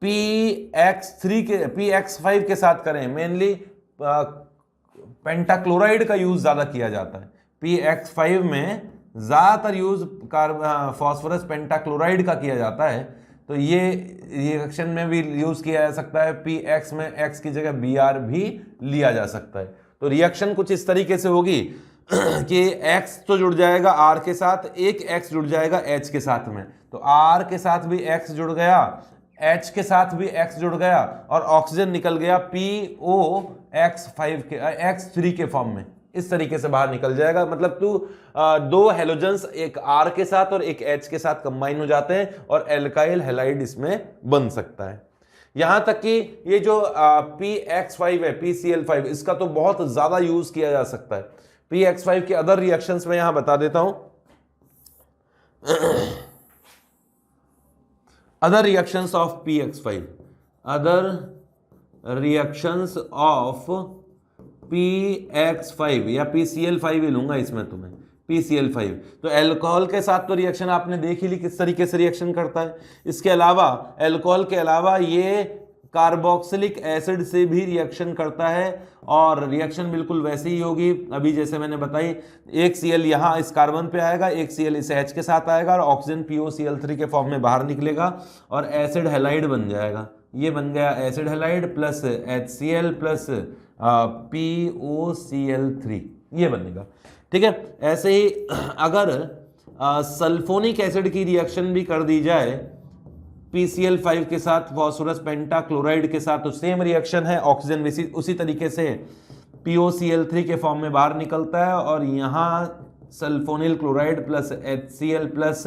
PX5 के साथ करें, मेनली पेंटाक्लोराइड का यूज ज्यादा किया जाता है। PX5 में ज्यादातर यूज फॉस्फोरस पेंटाक्लोराइड का किया जाता है, तो ये रिएक्शन में भी यूज किया जा सकता है। PX में X की जगह Br भी लिया जा सकता है। तो रिएक्शन कुछ इस तरीके से होगी कि X तो जुड़ जाएगा R के साथ, एक X जुड़ जाएगा H के साथ में, तो R के साथ भी X जुड़ गया, H के साथ भी X जुड़ गया और ऑक्सीजन निकल गया POX5 के X3 के फॉर्म में, इस तरीके से बाहर निकल जाएगा। मतलब दो हेलोजेंस एक R के साथ और एक H के साथ कंबाइन हो जाते हैं और एल्काइल हैलाइड इसमें बन सकता है। यहां तक कि ये जो PX5 है, PCl5, इसका तो बहुत ज्यादा यूज किया जा सकता है। PX5 के अदर रिएक्शंस में यहां बता देता हूं। Other reactions of PX5, other reactions of PX5 या PCl5 ही लूंगा इसमें तुम्हें, PCl5। तो अल्कोहल के साथ तो रिएक्शन आपने देख ही ली किस तरीके से रिएक्शन करता है। इसके अलावा अल्कोहल के अलावा ये कार्बोक्सिलिक एसिड से भी रिएक्शन करता है और रिएक्शन बिल्कुल वैसी ही होगी अभी जैसे मैंने बताई। एक Cl यहाँ इस कार्बन पे आएगा, एक Cl इस H के साथ आएगा और ऑक्सीजन POCl3 के फॉर्म में बाहर निकलेगा और एसिड हैलाइड बन जाएगा। ये बन गया acid halide plus HCl plus POCl3, ये बनेगा। ठीक है, ऐसे ही अगर सल्फोनिक एसिड की रिएक्शन भी कर दी जाए PCl5 के साथ फास्फोरस पेंटाक्लोराइड के साथ, तो सेम रिएक्शन है, ऑक्सीजन उसी तरीके से POCl3 के फॉर्म में बाहर निकलता है और यहाँ sulphonyl chloride plus HCl plus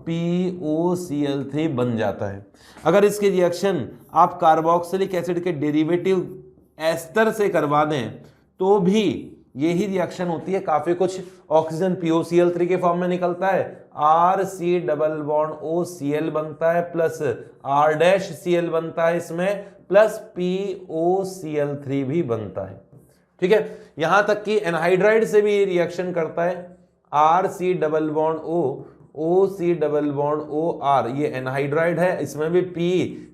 POCl3 बन जाता है। अगर इसकी रिएक्शन आप कार्बोक्सिलिक एसिड के डेरिवेटिव एस्टर से करवा दें तो भी यही रिएक्शन होती है, काफी कुछ ऑक्सीजन POCl3 के फॉर्म में निकलता है, RC≡OCl बनता है प्लस R'(Cl) बनता है इसमें प्लस POCl3 भी बनता है। ठीक है, यहां तक कि एनहाइड्राइड से भी ये रिएक्शन करता है, RC≡OCOR, ये एनहाइड्राइड है, इसमें भी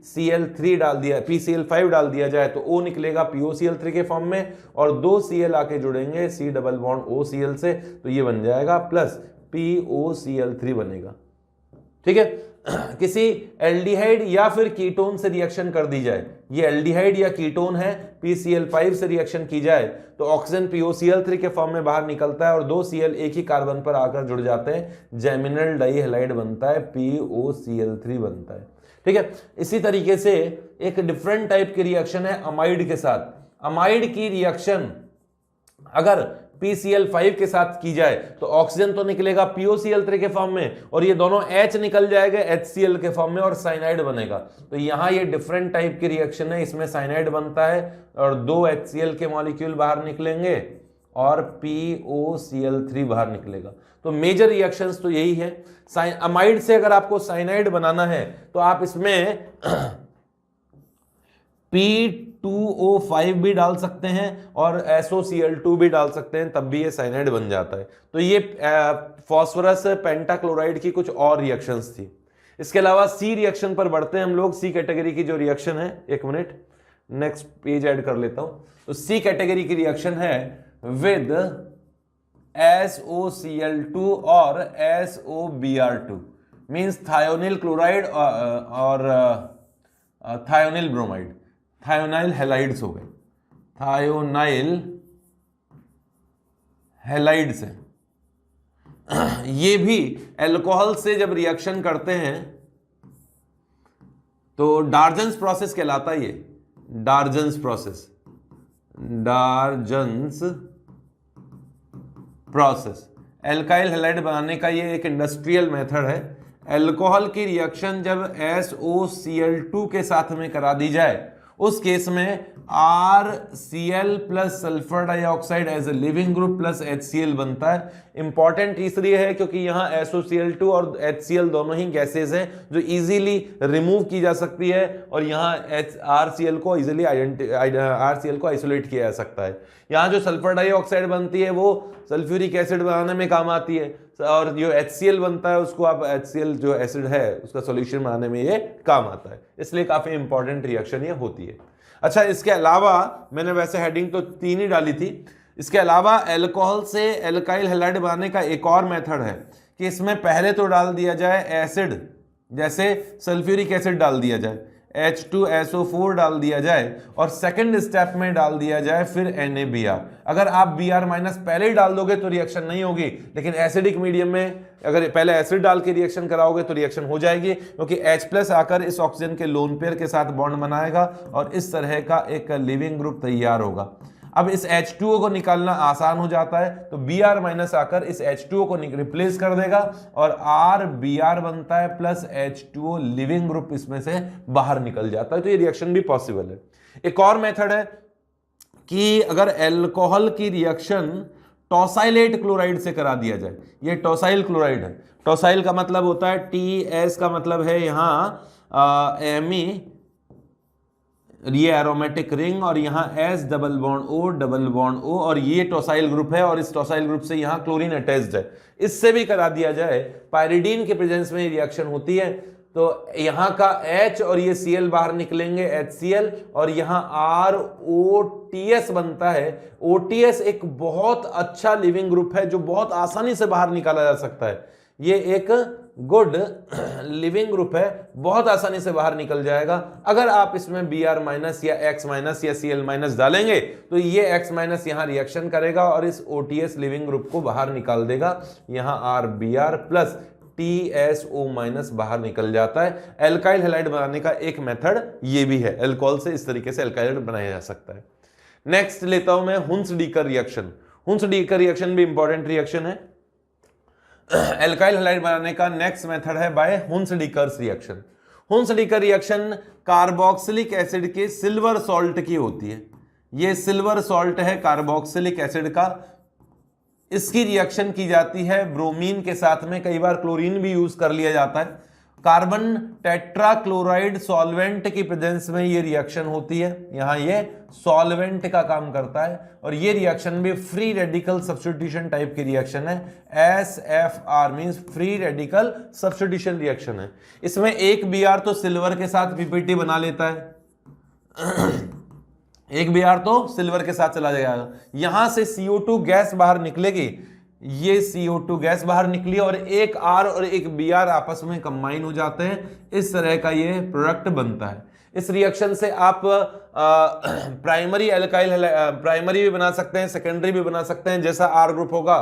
PCl5 डाल दिया जाए तो O निकलेगा POCl3 के फॉर्म में और दो Cl आके जुड़ेंगे C≡OCl से, तो ये बन जाएगा प्लस POCl3 बनेगा। ठीक है, किसी एल्डिहाइड या फिर कीटोन से रिएक्शन कर दी जाए, ये एल्डिहाइड या कीटोन है, PCl5 से रिएक्शन की जाए तो ऑक्सीजन POCl3 के फॉर्म में बाहर निकलता है और दो Cl एक ही कार्बन पर आकर जुड़ जाते हैं, जेमिनल डाइहैलाइड बनता है, POCl3 बनता है। ठीक है, इसी तरीके से एक डिफरेंट टाइप की रिएक्शन है अमाइड के साथ। अमाइड की रिएक्शन अगर PCl5 के साथ की जाए तो ऑक्सीजन तो निकलेगा POCl3 के फॉर्म में और ये दोनों H निकल जाएगा HCl के फॉर्म में और साइनाइड बनेगा। तो यहाँ ये डिफरेंट टाइप की रिएक्शन है, इसमें साइनाइड बनता है और दो HCl के मॉलिक्यूल बाहर निकलेंगे और POCl3 बाहर निकलेगा। तो मेजर रिएक्शंस तो यही है। अमाइड से अगर आपको साइनाइड बनाना है तो आप इसमें P2O5 भी डाल सकते हैं और SOCl2 भी डाल सकते हैं, तब भी ये साइनाइड बन जाता है। तो ये फास्फोरस पेंटाक्लोराइड की कुछ और रिएक्शंस थी। इसके अलावा सी रिएक्शन पर बढ़ते हैं हम लोग। सी कैटेगरी की जो रिएक्शन है, एक मिनट नेक्स्ट पेज ऐड कर लेता हूं। तो सी कैटेगरी की रिएक्शन है विद SOCl2 और SOBr2, मींस थायोनिल क्लोराइड और थायोनिल ब्रोमाइड, थायोनाइल हैलाइड्स हो गए, थायोनाइल हैलाइड से। ये भी अल्कोहल से जब रिएक्शन करते हैं तो डार्जन्स प्रोसेस कहलाता है। ये डार्जन्स प्रोसेस, डार्जन्स प्रोसेस एल्काइल हैलाइड बनाने का ये एक इंडस्ट्रियल मेथड है। अल्कोहल की रिएक्शन जब SOCl2 के साथ में करा दी जाए उस केस में RCl plus sulphur dioxide as a leaving group plus HCl बनता है। इंपॉर्टेंट इसलिए है क्योंकि यहाँ SOCl2 और HCl दोनों ही गैसेज हैं जो इजीली रिमूव की जा सकती है और यहाँ RCl को इजीली RCl को आइसोलेट किया जा सकता है। यहाँ जो सल्फर डाइऑक्साइड बनती है वो सल्फ्यूरिक एसिड बनाने में काम आती है और जो HCl बनता है उसको आप HCl जो एसिड है उसका सॉल्यूशन बनाने में ये काम आता है, इसलिए काफी इंपॉर्टेंट रिएक्शन ये होती है। अच्छा, इसके अलावा मैंने वैसे हेडिंग तो 3 ही डाली थी। इसके अलावा अल्कोहल से एल्काइल हैलाइड बनाने का एक और मेथड है कि इसमें पहले तो डाल दिया जाए एसिड, जैसे सल्फ्यूरिक एसिड डाल दिया जाए, H2SO4 डाल दिया जाए और सेकंड स्टेप में डाल दिया जाए फिर NaBr। अगर आप Br- पहले ही डाल दोगे तो रिएक्शन नहीं होगी, लेकिन एसिडिक मीडियम में अगर पहले एसिड डाल के रिएक्शन कराओगे तो रिएक्शन हो जाएगी, क्योंकि H+ आकर इस ऑक्सीजन के लोन पेयर के साथ बॉन्ड बनाएगा और इस तरह का एक लिविंग ग्रुप तैयार होगा। अब इस H2O को निकालना आसान हो जाता है, तो Br- आकर इस H2O को रिप्लेस कर देगा और RBr बनता है प्लस H2O लिविंग ग्रुप इसमें से बाहर निकल जाता है। तो ये रिएक्शन भी पॉसिबल है। एक और मेथड है कि अगर अल्कोहल की रिएक्शन टॉसाइलेट क्लोराइड से करा दिया जाए। ये टॉसाइल क्लोराइड है। टॉसाइल का मतलब होता है TS का मतलब है यहाँ Me, ये एरोमेटिक रिंग, और यहाँ S डबल बॉन्ड O, और ये टॉसाइल ग्रुप है और इस टॉसाइल ग्रुप से यहाँ क्लोरीन अटैच्ड है। इससे भी करा दिया जाए, पायरिडीन के प्रेजेंस में रिएक्शन होती है, तो यहाँ का H और ये Cl बाहर निकलेंगे HCl, और यहाँ ROTS बनता है। OTS एक बहुत अच्छा लिविंग ग्रुप है जो बहुत आसानी से बाहर निकाला जा सकता है। ये एक गुड लिविंग ग्रुप है, बहुत आसानी से बाहर निकल जाएगा। अगर आप इसमें Br माइनस या X माइनस या Cl माइनस डालेंगे तो ये X माइनस यहाँ रिएक्शन करेगा और इस OTS लिविंग ग्रुप को बाहर निकाल देगा। यहाँ RBr प्लस TSO माइनस बाहर निकल जाता है। एल्काइल हैलाइड बनाने का एक मेथड ये भी है, अल्कोहल से इस तरीके से एल्काइल हैलाइड बनाया जा सकता है। नेक्स्ट लेता हूं मैं हुंस-डीकर रिएक्शन। हुंस-डीकर रिएक्शन भी इंपॉर्टेंट रिएक्शन है। एल्काइल हैलाइड बनाने का नेक्स्ट मेथड है by Hunsdiecker's reaction. Hunsdiecker reaction carboxylic acid के सिल्वर सॉल्ट की होती है। ये सिल्वर सॉल्ट है कार्बोक्सिलिक एसिड का, इसकी रिएक्शन की जाती है ब्रोमीन के साथ में, कई बार क्लोरीन भी यूज कर लिया जाता है। कार्बन टेट्राक्लोराइड सॉल्वेंट की प्रेजेंस में ये रिएक्शन होती है, यहां ये सॉल्वेंट का काम करता है, और ये रिएक्शन भी फ्री रेडिकल सब्स्टिट्यूशन टाइप की रिएक्शन है। SFR means free radical substitution reaction है। इसमें एक Br तो सिल्वर के साथ PPT बना लेता है एक Br तो सिल्वर के साथ चला जाएगा, यहां से CO2 गैस बाहर निकलेगी, ये CO2 गैस बाहर निकली और एक R और एक Br आपस में कंबाइन हो जाते हैं, इस तरह का ये प्रोडक्ट बनता है। इस रिएक्शन से आप प्राइमरी भी बना सकते हैं, सेकेंडरी भी बना सकते हैं, जैसा R ग्रुप होगा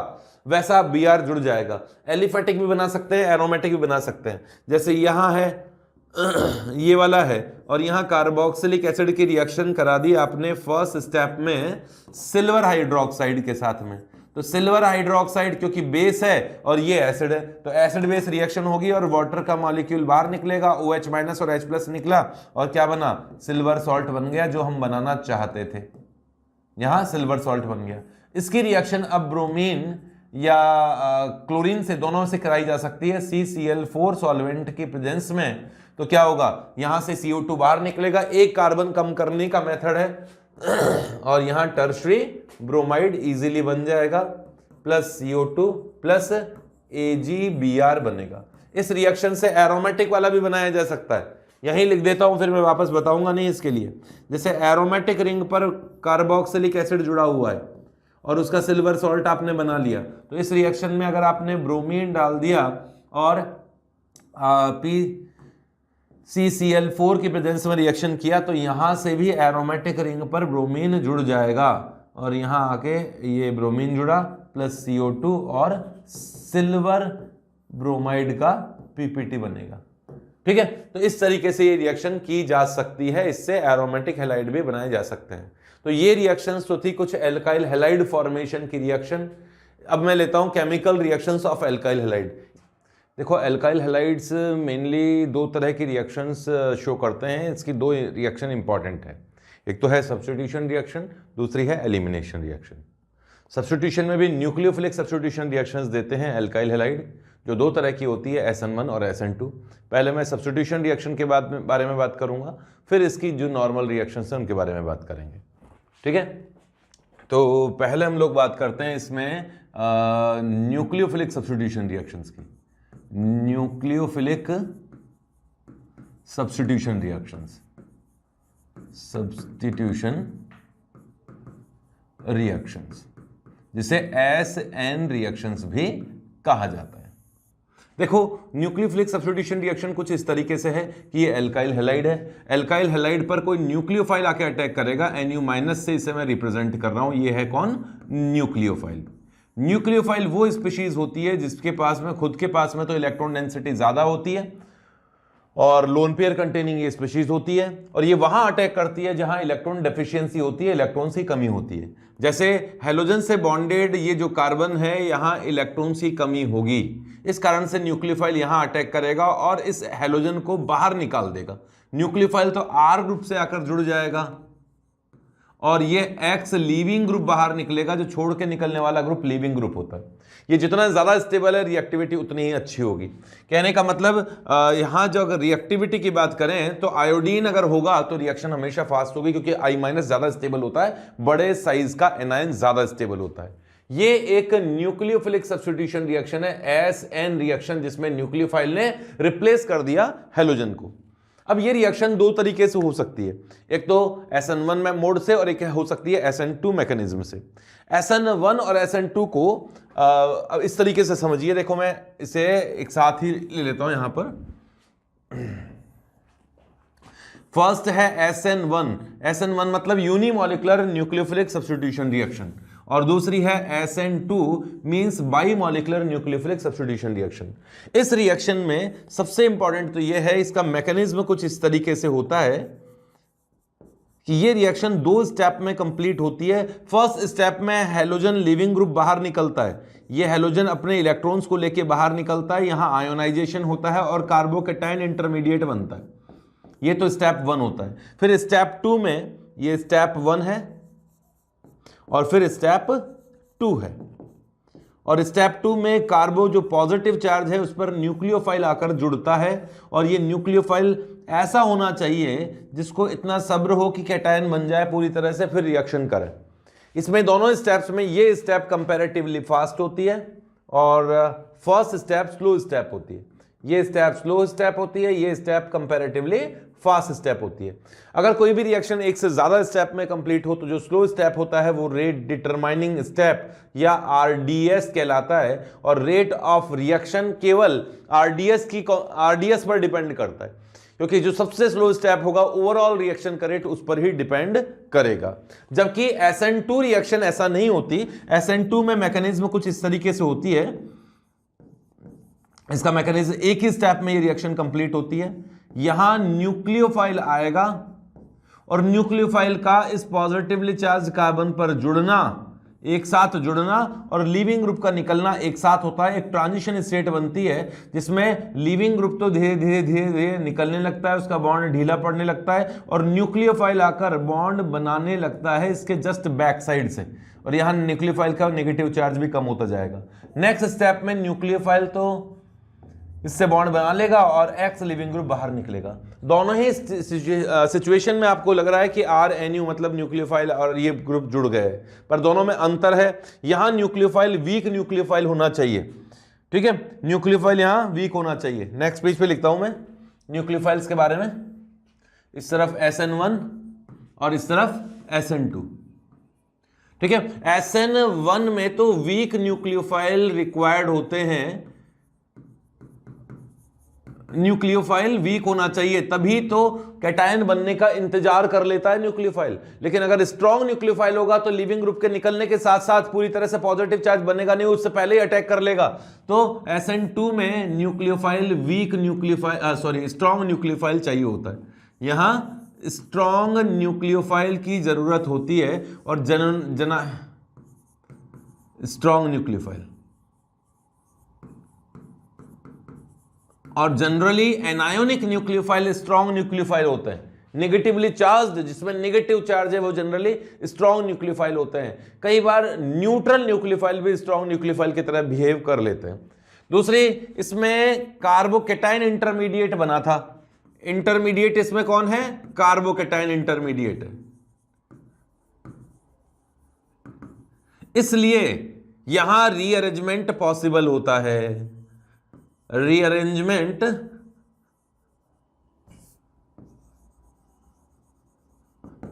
वैसा Br जुड़ जाएगा। एलिफेटिक भी बना सकते हैं, एरोमेटिक भी बना सकते हैं, जैसे यहां है ये वाला है, और यहां कार्बोक्सिलिक एसिड की रिएक्शन करा दी आपने फर्स्ट स्टेप में सिल्वर हाइड्रोक्साइड के साथ में। तो सिल्वर हाइड्रोक्साइड क्योंकि बेस है और ये एसिड है, तो एसिड बेस रिएक्शन होगी और वाटर का मॉलिक्यूल बाहर निकलेगा, OH माइनस और H+ निकला, और क्या बना, सिल्वर सॉल्ट बन गया, जो हम बनाना चाहते थे। यहां सिल्वर सॉल्ट बन गया। इसकी रिएक्शन अब ब्रोमीन या क्लोरीन से, दोनों से कराई जा सकती है CCl4 सॉल्वेंट की प्रेजेंस में। तो क्या होगा, यहां से CO2 बाहर निकलेगा, एक कार्बन कम करने का मेथड है और यहां टर्शरी ब्रोमाइड इजीली बन जाएगा, प्लस CO2 प्लस AgBr बनेगा। इस रिएक्शन से एरोमेटिक वाला भी बनाया जा सकता है, यहीं लिख देता हूं, फिर मैं वापस बताऊंगा नहीं इसके लिए। जैसे एरोमेटिक रिंग पर कार्बोक्सिलिक एसिड जुड़ा हुआ है और उसका सिल्वर सॉल्ट आपने बना लिया, तो इस रिएक्शन में अगर आपने ब्रोमीन डाल दिया और CCl4 की प्रेजेंस में रिएक्शन किया, तो यहां से भी एरोमेटिक रिंग पर ब्रोमीन जुड़ जाएगा, और यहां आके ये ब्रोमीन जुड़ा प्लस CO2 और सिल्वर ब्रोमाइड का PPT बनेगा। ठीक है, तो इस तरीके से ये रिएक्शन की जा सकती है, इससे एरोमेटिक हैलाइड भी बनाए जा सकते हैं। तो ये रिएक्शंस तो थी कुछ एल्काइल हैलाइड फॉर्मेशन की रिएक्शन। अब मैं लेता हूं chemical reactions of alkyl halide. देखो, एल्काइल हैलाइड्स मेनली दो तरह की रिएक्शंस शो करते हैं, इसकी दो रिएक्शन इंपॉर्टेंट है, एक तो है सब्स्टिट्यूशन रिएक्शन, दूसरी है एलिमिनेशन रिएक्शन। सब्स्टिट्यूशन में भी न्यूक्लियोफिलिक सब्स्टिट्यूशन रिएक्शंस देते हैं एल्काइल हैलाइड, जो दो तरह की होती है, SN1 और SN2। पहले मैं सब्स्टिट्यूशन रिएक्शन के बारे में बात करूंगा, फिर इसकी जो नॉर्मल रिएक्शंस हैं उनके बारे में बात करेंगे। ठीक है, तो पहले हम लोग बात करते हैं इसमें न्यूक्लियोफिलिक सब्स्टिट्यूशन रिएक्शंस की। Nucleophilic substitution reactions, substitution reactions, जिसे SN रिएक्शंस भी कहा जाता है। देखो, न्यूक्लियोफिलिक सब्स्टिट्यूशन रिएक्शन कुछ इस तरीके से है कि ये एल्काइल हैलाइड है, एल्काइल हैलाइड पर कोई न्यूक्लियोफाइल आके अटैक करेगा, Nu- से इसे मैं रिप्रेजेंट कर रहा हूं, ये है कौन, न्यूक्लियोफाइल। न्यूक्लियोफाइल वो स्पीशीज होती है जिसके पास में, खुद के पास में तो इलेक्ट्रॉन डेंसिटी ज्यादा होती है और लोन पेयर कंटेनिंग ये स्पीशीज होती है, और ये वहां अटैक करती है जहां इलेक्ट्रॉन डेफिशिएंसी होती है, इलेक्ट्रॉन्स की कमी होती है। जैसे हैलोजन से बॉन्डेड ये जो कार्बन है, यहां इलेक्ट्रॉन्स की कमी होगी, इस कारण से न्यूक्लियोफाइल यहां अटैक करेगा और इस हैलोजन को बाहर निकाल देगा। न्यूक्लियोफाइल तो R ग्रुप से आकर जुड़ जाएगा और ये X लीविंग ग्रुप बाहर निकलेगा, जो छोड़ के निकलने वाला ग्रुप लीविंग ग्रुप होता है। ये जितना ज्यादा स्टेबल है रिएक्टिविटी उतनी ही अच्छी होगी। कहने का मतलब यहां जो अगर रिएक्टिविटी की बात करें तो आयोडीन अगर होगा तो रिएक्शन हमेशा फास्ट होगी, क्योंकि I- ज्यादा स्टेबल होता है, बड़े साइज का एनायन ज्यादा स्टेबल होता है। ये एक न्यूक्लियोफिलिक सब्स्टिट्यूशन रिएक्शन है, SN रिएक्शन, जिसमें न्यूक्लियोफाइल ने रिप्लेस कर दिया हेलोजन को। अब ये रिएक्शन दो तरीके से हो सकती है, एक तो SN1 में मोड से और एक हो सकती है SN2 मैकेनिज्म से। SN1 और SN2 को अब इस तरीके से समझिए, देखो मैं इसे एक साथ ही ले लेता हूं यहां पर। फर्स्ट है SN1 मतलब यूनिमोलिकुलर न्यूक्लियोफिलिक सब्स्टिट्यूशन रिएक्शन, और दूसरी है SN2 means bimolecular nucleophilic substitution reaction. इस रिएक्शन में सबसे इंपॉर्टेंट तो यह है, इसका मैकेनिज्म कुछ इस तरीके से होता है कि ये रिएक्शन दो स्टेप में कंप्लीट होती है। फर्स्ट स्टेप में हेलोजन लीविंग ग्रुप बाहर निकलता है, ये हेलोजन अपने इलेक्ट्रॉन्स को लेके बाहर निकलता है, यहां आयोनाइजेशन होता है और कार्बोकैटायन इंटरमीडिएट बनता है। ये तो स्टेप 1 होता है। फिर स्टेप 2 में, ये स्टेप 1 है और फिर स्टेप 2 है, और स्टेप 2 में कार्बो जो पॉजिटिव चार्ज है उस पर न्यूक्लियोफाइल आकर जुड़ता है, और ये न्यूक्लियोफाइल ऐसा होना चाहिए जिसको इतना सब्र हो कि कैटायन बन जाए पूरी तरह से, फिर रिएक्शन करे। इसमें दोनों स्टेप्स में ये स्टेप कंपैरेटिवली फास्ट होती है और फर्स्ट स्टेप स्लो स्टेप होती है। ये स्टेप स्लो स्टेप होती है, ये स्टेप कंपैरेटिवली फास्ट स्टेप होती है। अगर कोई भी रिएक्शन एक से ज्यादा स्टेप में कंप्लीट हो तो जो स्लो स्टेप होता है वो रेट डिटरमाइनिंग स्टेप या RDS कहलाता है, और रेट ऑफ रिएक्शन केवल RDS पर डिपेंड करता है, क्योंकि जो सबसे स्लो स्टेप होगा ओवरऑल रिएक्शन का रेट उस पर ही डिपेंड करेगा। जबकि SN2 रिएक्शन ऐसा नहीं होती। SN2 में मैकेनिज्म कुछ इस तरीके से होती है, इसका मैकेनिज्म एक ही स्टेप में ये रिएक्शन कंप्लीट होती है। यहां न्यूक्लियोफाइल आएगा और न्यूक्लियोफाइल का इस पॉजिटिवली चार्ज कार्बन पर जुड़ना, एक साथ जुड़ना और लीविंग ग्रुप का निकलना एक साथ होता है। एक ट्रांजिशन स्टेट बनती है जिसमें लीविंग ग्रुप तो धीरे धीरे धीरे धीरे निकलने लगता है, उसका बॉन्ड ढीला पड़ने लगता है और न्यूक्लियोफाइल आकर बॉन्ड बनाने लगता है इसके जस्ट बैक साइड से, और यहां न्यूक्लियोफाइल का नेगेटिव चार्ज भी कम होता जाएगा। नेक्स्ट स्टेप में न्यूक्लियोफाइल तो इससे बॉन्ड बना लेगा और X लिविंग ग्रुप बाहर निकलेगा। दोनों ही सिचुएशन में आपको लग रहा है कि RNU मतलब न्यूक्लियोफाइल और ये ग्रुप जुड़ गए, पर दोनों में अंतर है। यहां न्यूक्लियोफाइल वीक न्यूक्लियोफाइल होना चाहिए, ठीक है, न्यूक्लियोफाइल यहां वीक होना चाहिए। नेक्स्ट पेज पे लिखता हूं मैं न्यूक्लियोफाइल्स के बारे में, इस तरफ SN1 और इस तरफ SN2, ठीक है। SN1 में तो वीक न्यूक्लियोफाइल रिक्वायर्ड होते हैं, न्यूक्लियोफाइल वीक होना चाहिए, तभी तो कैटायन बनने का इंतजार कर लेता है न्यूक्लियोफाइल। लेकिन अगर स्ट्रॉन्ग न्यूक्लियोफाइल होगा तो लिविंग ग्रुप के निकलने के साथ साथ पूरी तरह से पॉजिटिव चार्ज बनेगा नहीं, उससे पहले ही अटैक कर लेगा। तो SN2 में nucleophile weak nucleophile strong nucleophile चाहिए होता है। यहां स्ट्रॉन्ग न्यूक्लियोफाइल की जरूरत होती है और स्ट्रॉन्ग न्यूक्लियोफाइल, और generally anionic nucleophile strong nucleophile होते हैं। नेगेटिवली चार्ज, जिसमें नेगेटिव चार्ज है, वो जनरली स्ट्रॉन्ग न्यूक्लियोफाइल होते हैं। कई बार न्यूट्रल न्यूक्लियोफाइल भी स्ट्रॉन्ग न्यूक्लियोफाइल की तरह बिहेव कर लेते हैं। दूसरी, इसमें कार्बोकैटायन इंटरमीडिएट बना था। इंटरमीडिएट इसमें कौन है? कार्बोकैटायन इंटरमीडिएट है, इसलिए यहां रीअरेंजमेंट पॉसिबल होता है। रीअरेंजमेंट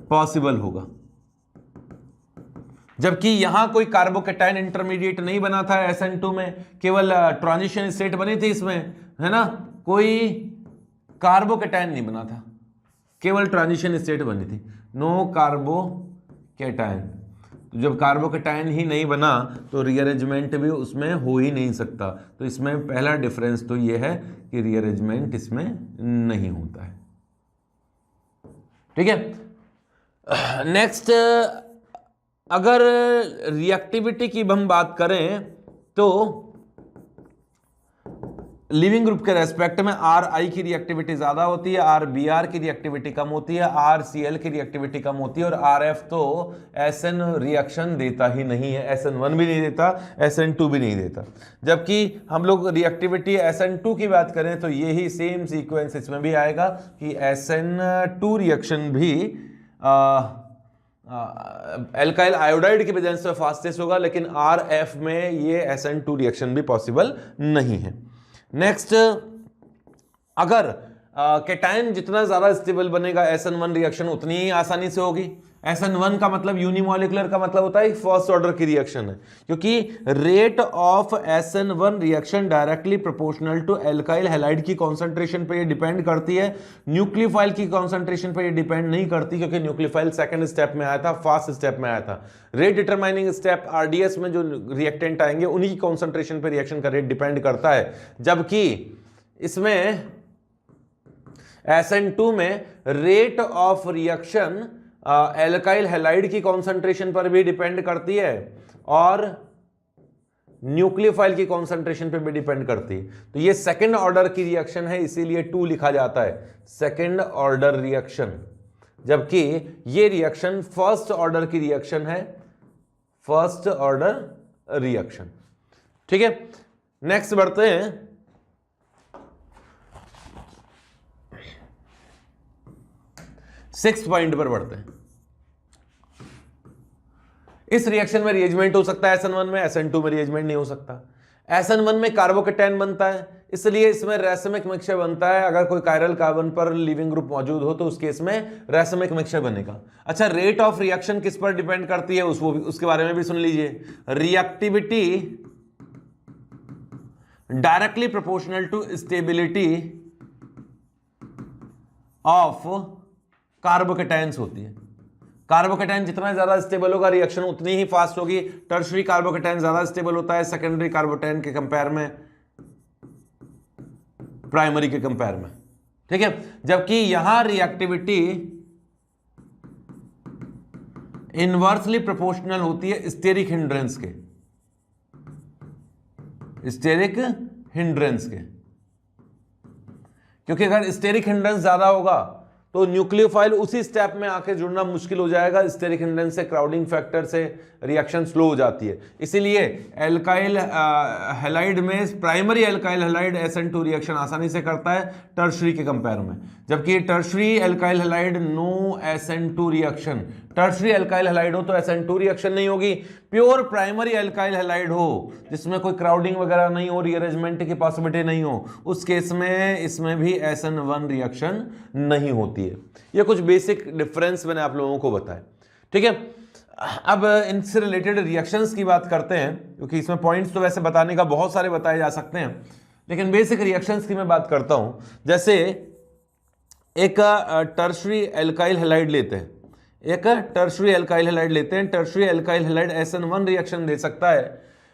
पॉसिबल होगा, जबकि यहां कोई कार्बोकैटायन इंटरमीडिएट नहीं बना था। SN2 में केवल ट्रांजिशन स्टेट बनी थी, इसमें है ना, कोई कार्बोकैटायन नहीं बना था, केवल ट्रांजिशन स्टेट बनी थी, नो कार्बोकैटायन। जब कार्बोकैटायन ही नहीं बना तो रीअरेंजमेंट भी उसमें हो ही नहीं सकता। तो इसमें पहला डिफरेंस तो यह है कि रीअरेंजमेंट इसमें नहीं होता है, ठीक है। नेक्स्ट, अगर रिएक्टिविटी की हम बात करें तो लिविंग ग्रुप के रेस्पेक्ट में आर आई की रिएक्टिविटी ज्यादा होती है, आर बी आर की रिएक्टिविटी कम होती है, आर सी एल की रिएक्टिविटी कम होती है, और आर एफ तो एस एन रिएक्शन देता ही नहीं है, एस एन वन भी नहीं देता, एस एन टू भी नहीं देता। जबकि हम लोग रिएक्टिविटी एस एन टू की बात करें तो ये ही सेम सीक्वेंस इसमें भी आएगा कि एस एन टू रिएक्शन भी एल्काइल आयोडाइड की प्रेजेंस में फास्टेस्ट होगा, लेकिन आर एफ में ये एस एन टू रिएक्शन भी पॉसिबल नहीं है। नेक्स्ट, अगर केटायन जितना ज्यादा स्टेबल बनेगा SN1 रिएक्शन उतनी ही आसानी से होगी। SN1 का मतलब यूनिमॉलिकुलर का मतलब होता है फर्स्ट ऑर्डर की रिएक्शन है, क्योंकि rate of SN1 reaction directly proportional to alkyl halide की कॉन्सेंट्रेशन पे ये डिपेंड करती है, न्यूक्लियोफाइल की कॉन्सेंट्रेशन पे ये डिपेंड नहीं करती, क्योंकि न्यूक्लियोफाइल सेकंड स्टेप में आया था, फास्ट स्टेप में आया था। रेट डिटरमाइनिंग स्टेप RDS में जो रिएक्टेंट आएंगे उन्हीं की कॉन्सेंट्रेशन पे रिएक्शन का रेट डिपेंड करता है, जबकि इसमें SN2 में rate of reaction alkyl halide की कॉन्सेंट्रेशन पर भी डिपेंड करती है और न्यूक्लियोफाइल की कॉन्सेंट्रेशन पर भी डिपेंड करती है। तो ये सेकंड ऑर्डर की रिएक्शन है, इसीलिए 2 लिखा जाता है, सेकंड ऑर्डर रिएक्शन, जबकि ये रिएक्शन फर्स्ट ऑर्डर की रिएक्शन है, फर्स्ट ऑर्डर रिएक्शन। ठीक है, नेक्स्ट बढ़ते हैं। सिक्स्थ पॉइंट पर बढ़ते हैं। इस रिएक्शन में रिएजमेंट हो सकता है SN1 में, SN2 में रिएजमेंट नहीं हो सकता। SN1 में कार्बोकेटायन बनता है, इसलिए इसमें रैसमिक मिक्सचर बनता है। अगर कोई कायरल कार्बन पर लिविंग ग्रुप मौजूद हो तो उस केस में रैसमिक मिक्सचर बनेगा। अच्छा, रेट ऑफ रिएक्शन किस पर डिपेंड करती है उसके बारे में भी सुन लीजिए। Reactivity directly proportional to stability of carbocations होती है। कार्बोकेटायन जितना ज्यादा स्टेबल होगा रिएक्शन उतनी ही फास्ट होगी। टर्शरी कार्बोकेटायन ज्यादा स्टेबल होता है सेकेंडरी कार्बोकेटायन के कंपेयर में, प्राइमरी के कंपेयर में। ठीक है, जबकि यहां रिएक्टिविटी इनवर्सली प्रोपोर्शनल होती है स्टेरिक हिंड्रेंस के, स्टेरिक हिंड्रेंस के, क्योंकि अगर स्टेरिक हिंड्रेंस ज्यादा होगा तो न्यूक्लियोफाइल उसी स्टेप में आके जुड़ना मुश्किल हो जाएगा। स्टेरिक हिंड्रेंस से, क्राउडिंग फैक्टर से रिएक्शन स्लो हो जाती है। इसीलिए एल्काइल हैलाइड में primary alkyl halide SN2 reaction आसानी से करता है टर्शरी के कंपेयर में, जबकि tertiary alkyl halide no SN2 reaction. Tertiary alkyl halide हो तो SN2 रिएक्शन नहीं होगी। प्योर प्राइमरी एल्काइल हैलाइड हो जिसमें कोई क्राउडिंग वगैरह नहीं हो, रीअरेंजमेंट की पॉसिबिलिटी नहीं हो, उस केस में इसमें भी SN1 रिएक्शन नहीं होती है। ये कुछ बेसिक डिफरेंस मैंने आप लोगों को बताया। ठीक है, अब इनसे रिलेटेड रिएक्शंस की बात करते हैं, क्योंकि इसमें पॉइंट्स तो वैसे बताने का बहुत सारे बताए जा सकते हैं, लेकिन बेसिक रिएक्शंस की मैं बात करता हूं। जैसे एक टर्शरी एल्काइल हैलाइड लेते हैं, एक टर्शरी एल्काइल हैलाइड लेते हैं। Tertiary alkyl halide SN1 reaction दे सकता है,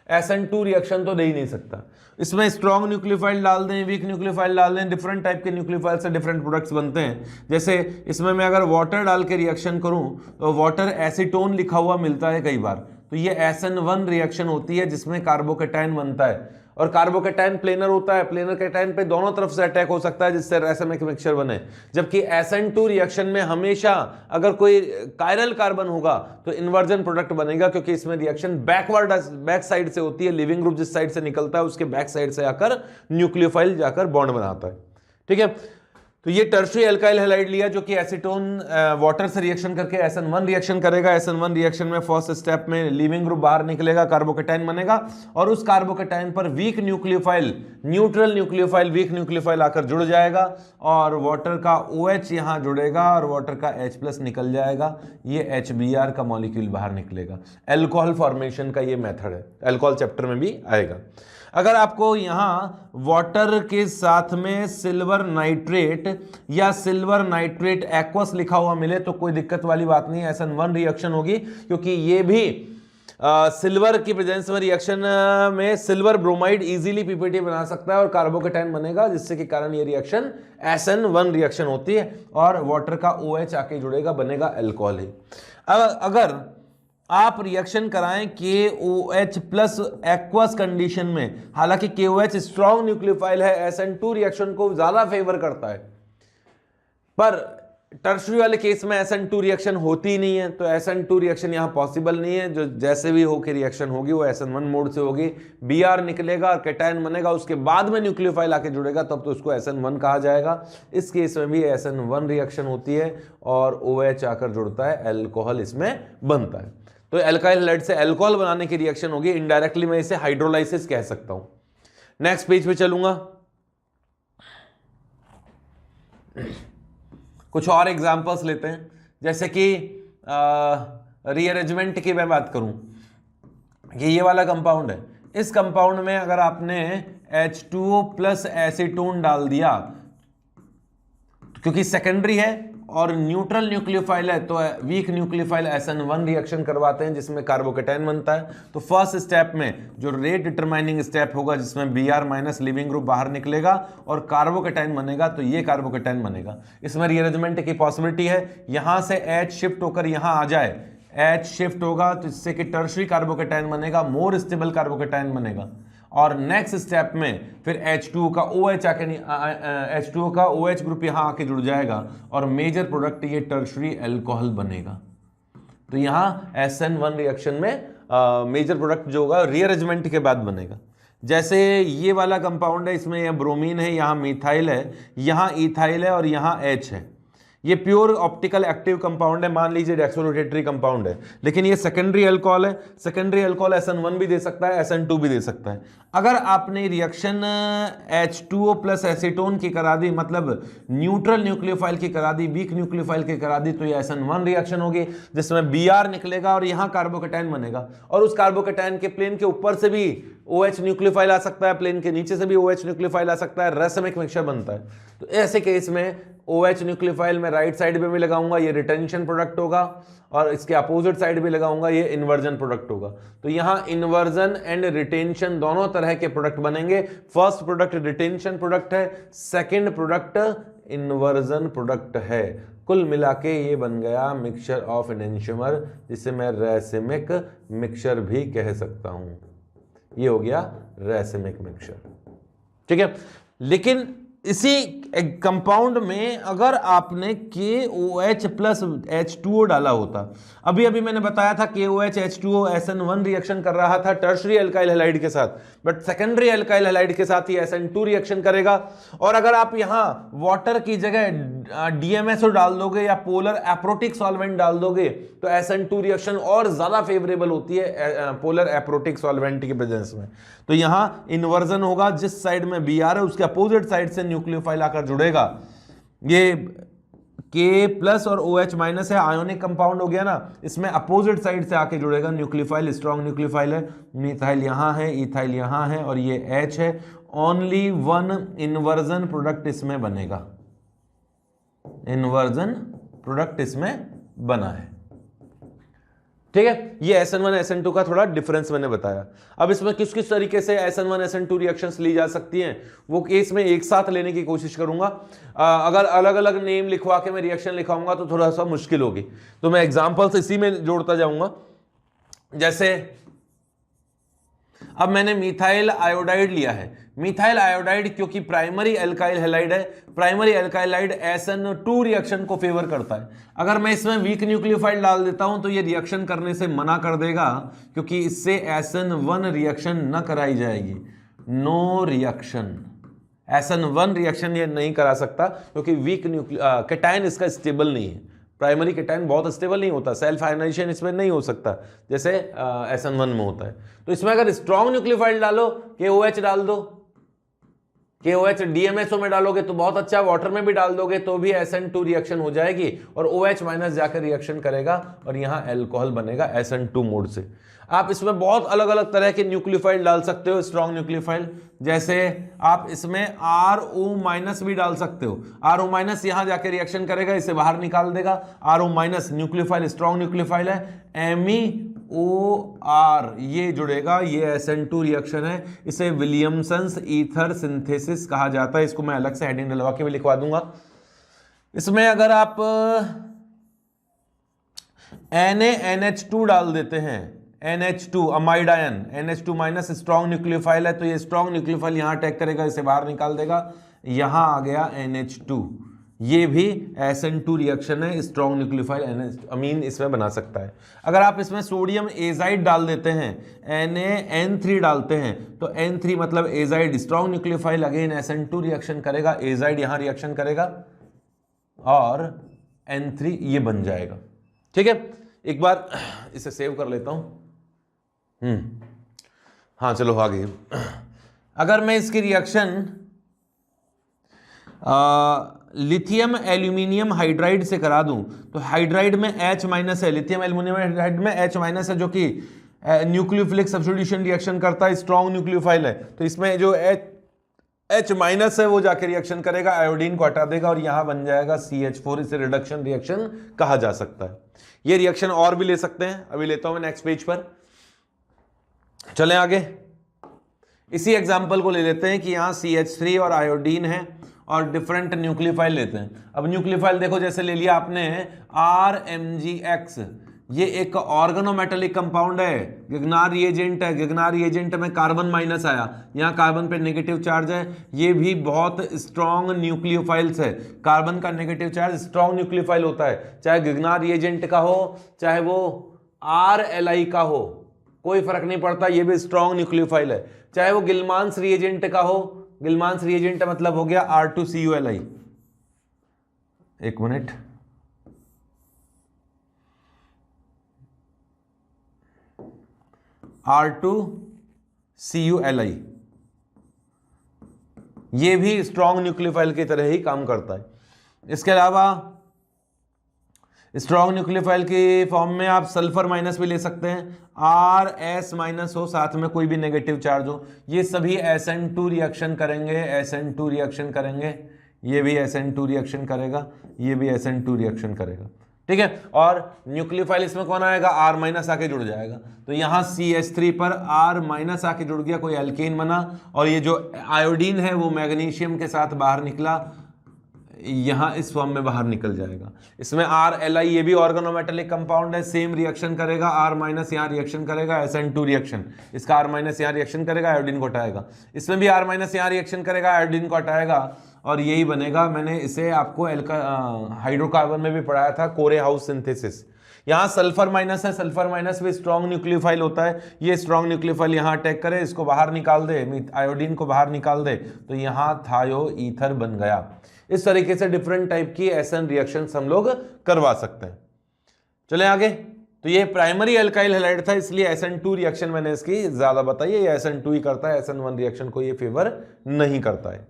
SN2 रिएक्शन तो दे ही नहीं सकता। इसमें स्ट्रॉन्ग न्यूक्लियोफाइल डाल दें, वीक न्यूक्लियोफाइल डाल दें, डिफरेंट टाइप के न्यूक्लियोफाइल से डिफरेंट प्रोडक्ट्स बनते हैं। जैसे इसमें मैं अगर वाटर डाल के रिएक्शन करूं तो वाटर एसीटोन लिखा हुआ मिलता है कई बार, तो ये SN1 रिएक्शन होती है जिसमें कार्बोकेटायन बनता है। और कार्बोकेटायन प्लेनर होता है, प्लेनर केटायन पे दोनों तरफ से अटैक हो सकता है जिससे रैसमिक मिक्सचर बने। जबकि SN2 रिएक्शन में हमेशा अगर कोई कायरल कार्बन होगा तो इन्वर्जन प्रोडक्ट बनेगा, क्योंकि इसमें रिएक्शन बैकवर्ड बैक साइड से होती है। लिविंग ग्रुप जिस साइड से निकलता है उसके बैक साइड से आकर न्यूक्लियोफाइल जाकर बॉन्ड बनाता है। ठीक है, तो ये टर्शरी एल्काइल हैलाइड लिया जो कि एसीटोन वाटर से रिएक्शन करके SN1 रिएक्शन करेगा। SN1 रिएक्शन में फर्स्ट स्टेप में लिविंग ग्रुप बाहर निकलेगा, कार्बोकेटायन बनेगा, और उस कार्बोकेटायन पर weak nucleophile, neutral nucleophile, weak nucleophile आकर जुड़ जाएगा और वाटर का OH यहां जुड़ेगा और वाटर का H+ निकल जाएगा। ये HBr का मॉलिक्यूल बाहर निकलेगा। एल्कोहल फॉर्मेशन का ये मेथड है, एल्कोहल चैप्टर में भी आएगा। अगर आपको यहां वाटर के साथ में सिल्वर नाइट्रेट या सिल्वर नाइट्रेट एक्वस लिखा हुआ मिले तो कोई दिक्कत वाली बात नहीं है, SN1 रिएक्शन होगी, क्योंकि ये भी सिल्वर की प्रेजेंस में रिएक्शन में सिल्वर ब्रोमाइड इजीली PPT बना सकता है और कार्बोकेटायन बनेगा, जिससे के कारण ये रिएक्शन SN1 रिएक्शन होती है और वाटर का OH आके जुड़ेगा, बनेगा अल्कोहल ही। अगर आप रिएक्शन कराएं KOH प्लस एक्वस कंडीशन में, हालांकि KOH स्ट्रॉन्ग न्यूक्लियोफाइल है, SN2 रिएक्शन को ज्यादा फेवर करता है, पर टर्शरी वाले केस में SN2 रिएक्शन होती ही नहीं है, तो SN2 रिएक्शन यहां पॉसिबल नहीं है। जो जैसे भी हो के रिएक्शन होगी वो SN1 मोड से होगी, Br निकलेगा और कैटायन बनेगा, उसके बाद में न्यूक्लियोफाइल आके जुड़ेगा, तब तो उसको SN1 कहा जाएगा। इस केस में भी SN1 रिएक्शन होती है और OH आकर जुड़ता है, एल्कोहल इसमें बनता है। तो एल्काइल हैलाइड से एल्कोहल बनाने की रिएक्शन होगी, इनडायरेक्टली मैं इसे हाइड्रोलाइसिस कह सकता हूं। नेक्स्ट पेज पे चलूंगा, कुछ और एग्जांपल्स लेते हैं। जैसे कि रीअरेंजमेंट की मैं बात करूं कि ये वाला कंपाउंड है, इस कंपाउंड में अगर आपने H2O प्लस एसीटोन डाल दिया, क्योंकि सेकेंडरी है और न्यूट्रल न्यूक्लियोफाइल है, तो वीक न्यूक्लियोफाइल SN1 रिएक्शन करवाते हैं जिसमें कार्बोकेटाइन बनता है। तो फर्स्ट स्टेप में जो रेट डिटरमाइनिंग स्टेप होगा, जिसमें Br माइनस लिविंग ग्रुप बाहर निकलेगा और कार्बोकेटाइन बनेगा, तो ये कार्बोकेटाइन बनेगा। इसमें रीअरेंजमेंट की पॉसिबिलिटी है, यहां से H शिफ्ट होकर यहां आ जाए, H शिफ्ट होगा तो इससे कि टर्शरी कार्बोकेटाइन बनेगा, मोर स्टेबल कार्बोकेटाइन बनेगा। और नेक्स्ट स्टेप में फिर H2O का OH आके H2O का OH ग्रुप यहां आके जुड़ जाएगा और मेजर प्रोडक्ट ये टर्शरी अल्कोहल बनेगा। तो यहां SN1 रिएक्शन में मेजर प्रोडक्ट जो होगा रीअरेंजमेंट के बाद बनेगा। जैसे ये वाला कंपाउंड है, इसमें यह ब्रोमीन है, यहां मिथाइल है, यहां इथाइल है और यहां H है। ये प्योर ऑप्टिकल एक्टिव कंपाउंड है, मान लीजिए डेक्सोरोटेटरी कंपाउंड है, लेकिन ये सेकेंडरी अल्कोहल है। सेकेंडरी अल्कोहल SN1 भी दे सकता है, SN2 भी दे सकता है। अगर आपने रिएक्शन H2O प्लस एसीटोन की करा दी, मतलब न्यूट्रल न्यूक्लियोफाइल की करा दी, वीक न्यूक्लियोफाइल की करा दी, तो ये SN1 रिएक्शन होगी जिसमें Br निकलेगा और यहां कार्बोकेटाइन बनेगा, और उस कार्बोकेटाइन के प्लेन के ऊपर से भी OH न्यूक्लियोफाइल आ सकता है, प्लेन के नीचे से भी OH न्यूक्लियोफाइल आ सकता है, रेसमिक मिक्सचर बनता है। तो ऐसे केस में OH न्यूक्लियोफाइल में राइट साइड पे भी लगाऊंगा, ये रिटेंशन प्रोडक्ट होगा, और इसके अपोजिट साइड भी लगाऊंगा, ये इन्वर्जन प्रोडक्ट होगा। तो यहां इन्वर्जन एंड रिटेंशन दोनों तरह के प्रोडक्ट बनेंगे। फर्स्ट प्रोडक्ट रिटेंशन प्रोडक्ट है, सेकंड प्रोडक्ट इन्वर्जन प्रोडक्ट है। कुल मिला के ये बन गया मिक्सचर ऑफ एनेंटियोमर, जिसे मैं रेसिमिक मिक्सचर भी कह सकता हूं। ये हो गया रेसिमिक मिक्सचर, ठीक है। लेकिन इसी कंपाउंड में अगर आपने KOH प्लस H2O डाला होता, अभी अभी मैंने बताया था KOH H2O SN1 रिएक्शन कर रहा था टर्शरी अल्काइल हैलाइड के साथ, बट सेकेंडरी अल्काइल हैलाइड के साथ ही SN2 रिएक्शन करेगा। और अगर आप यहां वाटर की जगह DMSO डाल दोगे या पोलर एप्रोटिक सॉल्वेंट डाल दोगे, तो SN2 रिएक्शन और ज्यादा फेवरेबल होती है पोलर एप्रोटिक सॉल्वेंट की प्रेजेंस में। तो यहां इन्वर्जन होगा, जिस साइड में Br है उसके अपोजिट साइड से न्यूक्लियोफाइल आकर जुड़ेगा। ये K प्लस और OH माइनस है, आयोनिक कंपाउंड हो गया ना, इसमें अपोजिट साइड से आके जुड़ेगा न्यूक्लियोफाइल, स्ट्रॉन्ग न्यूक्लियोफाइल है। मिथाइल यहां है, इथाइल यहां है और ये H है। ओनली वन इन्वर्जन प्रोडक्ट इसमें बनेगा, इन्वर्जन प्रोडक्ट इसमें बना है, ठीक है। ये SN1 SN2 का थोड़ा डिफरेंस मैंने बताया। अब इसमें किस किस तरीके से SN1 SN2 रिएक्शंस ली जा सकती हैं, वो केस में एक साथ लेने की कोशिश करूंगा। अगर अलग अलग नेम लिखवा के मैं रिएक्शन लिखाऊंगा तो थोड़ा सा मुश्किल होगी, तो मैं एग्जांपल्स इसी में जोड़ता जाऊंगा। जैसे अब मैंने मिथाइल आयोडाइड लिया है, मिथाइल आयोडाइड क्योंकि प्राइमरी अल्काइल हैलाइड है, primary alkyl halide SN2 reaction को फेवर करता है। अगर मैं इसमें वीक न्यूक्लियोफाइल डाल देता हूं तो ये रिएक्शन करने से मना कर देगा, क्योंकि इससे SN1 रिएक्शन न कराई जाएगी, नो रिएक्शन। SN1 रिएक्शन ये नहीं करा सकता क्योंकि वीक कैटायन इसका स्टेबल नहीं है, प्राइमरी कैटायन बहुत स्टेबल नहीं होता, सेल्फ आयनाइजेशन इसमें नहीं हो सकता जैसे SN1 में होता है। तो इसमें अगर स्ट्रॉन्ग न्यूक्लियोफाइल डालो, KOH डाल दो, KOH DMSO में डालोगे तो बहुत अच्छा, वाटर में भी डाल दोगे तो भी SN2 रिएक्शन हो जाएगी और OH माइनस जाकर रिएक्शन करेगा और यहां अल्कोहल बनेगा SN2 मोड से। आप इसमें बहुत अलग अलग तरह के न्यूक्लियोफाइल डाल सकते हो, स्ट्रॉन्ग न्यूक्लियोफाइल, जैसे आप इसमें RO माइनस भी डाल सकते हो। RO माइनस यहां जाके रिएक्शन करेगा, इसे बाहर निकाल देगा। RO minus nucleophile, strong nucleophile है। MEOR ये जुड़ेगा, ये SN2 रिएक्शन है, इसे विलियमसन्स ईथर सिंथेसिस कहा जाता है। इसको मैं अलग से हेडिंग डलवा के भी लिखवा दूंगा। इसमें अगर आप NaNH2 डाल देते हैं, NH2 amide ion, NH2 minus strong nucleophile है, तो ये स्ट्रॉन्ग न्यूक्लियोफाइल यहां अटैक करेगा, इसे बाहर निकाल देगा, यहां आ गया NH2, ये भी SN2 रिएक्शन है, स्ट्रॉन्ग न्यूक्लियोफाइल अमीन इसमें बना सकता है। अगर आप इसमें सोडियम एजाइड डाल देते हैं, NaN3 डालते हैं, तो N3 मतलब azide, strong nucleophile, again SN2 reaction करेगा, एजाइड यहां रिएक्शन करेगा और N3 ये बन जाएगा। ठीक है, एक बार इसे सेव कर लेता हूं। हाँ चलो आगे। अगर मैं इसकी रिएक्शन लिथियम एल्यूमिनियम हाइड्राइड से करा दूं, तो हाइड्राइड में H माइनस है, लिथियम एल्यूमिनियम हाइड्राइड में H माइनस है, जो कि न्यूक्लियोफिलिक सब्स्टिट्यूशन रिएक्शन करता है, स्ट्रॉन्ग न्यूक्लियोफाइल है, तो इसमें जो H माइनस है वो जाके रिएक्शन करेगा, आयोडीन को हटा देगा और यहां बन जाएगा CH4, इसे रिडक्शन रिएक्शन कहा जा सकता है। ये रिएक्शन और भी ले सकते हैं, अभी लेता हूं मैं नेक्स्ट पेज पर। चलें आगे, इसी एग्जांपल को ले लेते हैं कि यहां CH3 और आयोडीन है और डिफरेंट न्यूक्लियोफाइल लेते हैं। अब न्यूक्लियोफाइल देखो, जैसे ले लिया आपने RMgX, ये एक ऑर्गेनोमेटेलिक कंपाउंड है, गिग्नार रिएजेंट है, गिग्नार रिएजेंट में कार्बन माइनस आया, यहाँ कार्बन पे नेगेटिव चार्ज है, ये भी बहुत स्ट्रॉन्ग न्यूक्लियोफाइल्स है, कार्बन का नेगेटिव चार्ज स्ट्रॉन्ग न्यूक्लियोफाइल होता है, चाहे गिग्नार रिएजेंट का हो चाहे वो RLI का हो, कोई फर्क नहीं पड़ता, ये भी स्ट्रॉन्ग न्यूक्लियोफाइल है, चाहे वो गिलमांस रिएजेंट का हो, गिलमांस रिएजेंट मतलब हो गया R2CuLi, एक मिनट, R2CuLi, ये भी स्ट्रॉन्ग न्यूक्लियोफाइल की तरह ही काम करता है। इसके अलावा स्ट्रॉन्ग न्यूक्लियोफाइल की फॉर्म में आप सल्फर माइनस भी ले सकते हैं, RS माइनस हो, साथ में कोई भी नेगेटिव चार्ज हो, ये सभी SN2 रिएक्शन करेंगे, SN2 रिएक्शन करेंगे, ये भी SN2 रिएक्शन करेगा, ये भी SN2 रिएक्शन करेगा। ठीक है, और न्यूक्लियोफाइल इसमें कौन आएगा, R माइनस आके जुड़ जाएगा, तो यहां CH3 पर R माइनस आके जुड़ गया, कोई एल्केन बना, और ये जो आयोडीन है वो मैग्नीशियम के साथ बाहर निकला, यहां इस फॉर्म में बाहर निकल जाएगा। इसमें RLI, ये भी ऑर्गेनोमेटेलिक कंपाउंड है, सेम रिएक्शन करेगा, R माइनस यहाँ रिएक्शन करेगा, SN2 रिएक्शन, इसका R माइनस यहाँ रिएक्शन करेगा, आयोडीन को हटाएगा, इसमें भी R माइनस यहाँ रिएक्शन करेगा, आयोडीन को हटाएगा, और यही बनेगा। मैंने इसे आपको हाइड्रोकार्बन में भी पढ़ाया था, कोरे हाउस सिंथेसिस। यहाँ सल्फर माइनस है, सल्फर माइनस भी स्ट्रॉन्ग न्यूक्लियोफाइल होता है, ये स्ट्रॉन्ग न्यूक्लियोफाइल यहाँ अटैक करे, इसको बाहर निकाल दे, आयोडीन को बाहर निकाल दे, तो यहाँ थायो ईथर बन गया। इस तरीके से डिफरेंट टाइप की SN रिएक्शंस हम लोग करवा सकते हैं। चले आगे, तो ये प्राइमरी अल्काइल हैलाइड था, इसलिए SN2 रिएक्शन मैंने इसकी ज्यादा बताई है, ये SN2 ही करता है, SN1 रिएक्शन को ये फेवर नहीं करता है।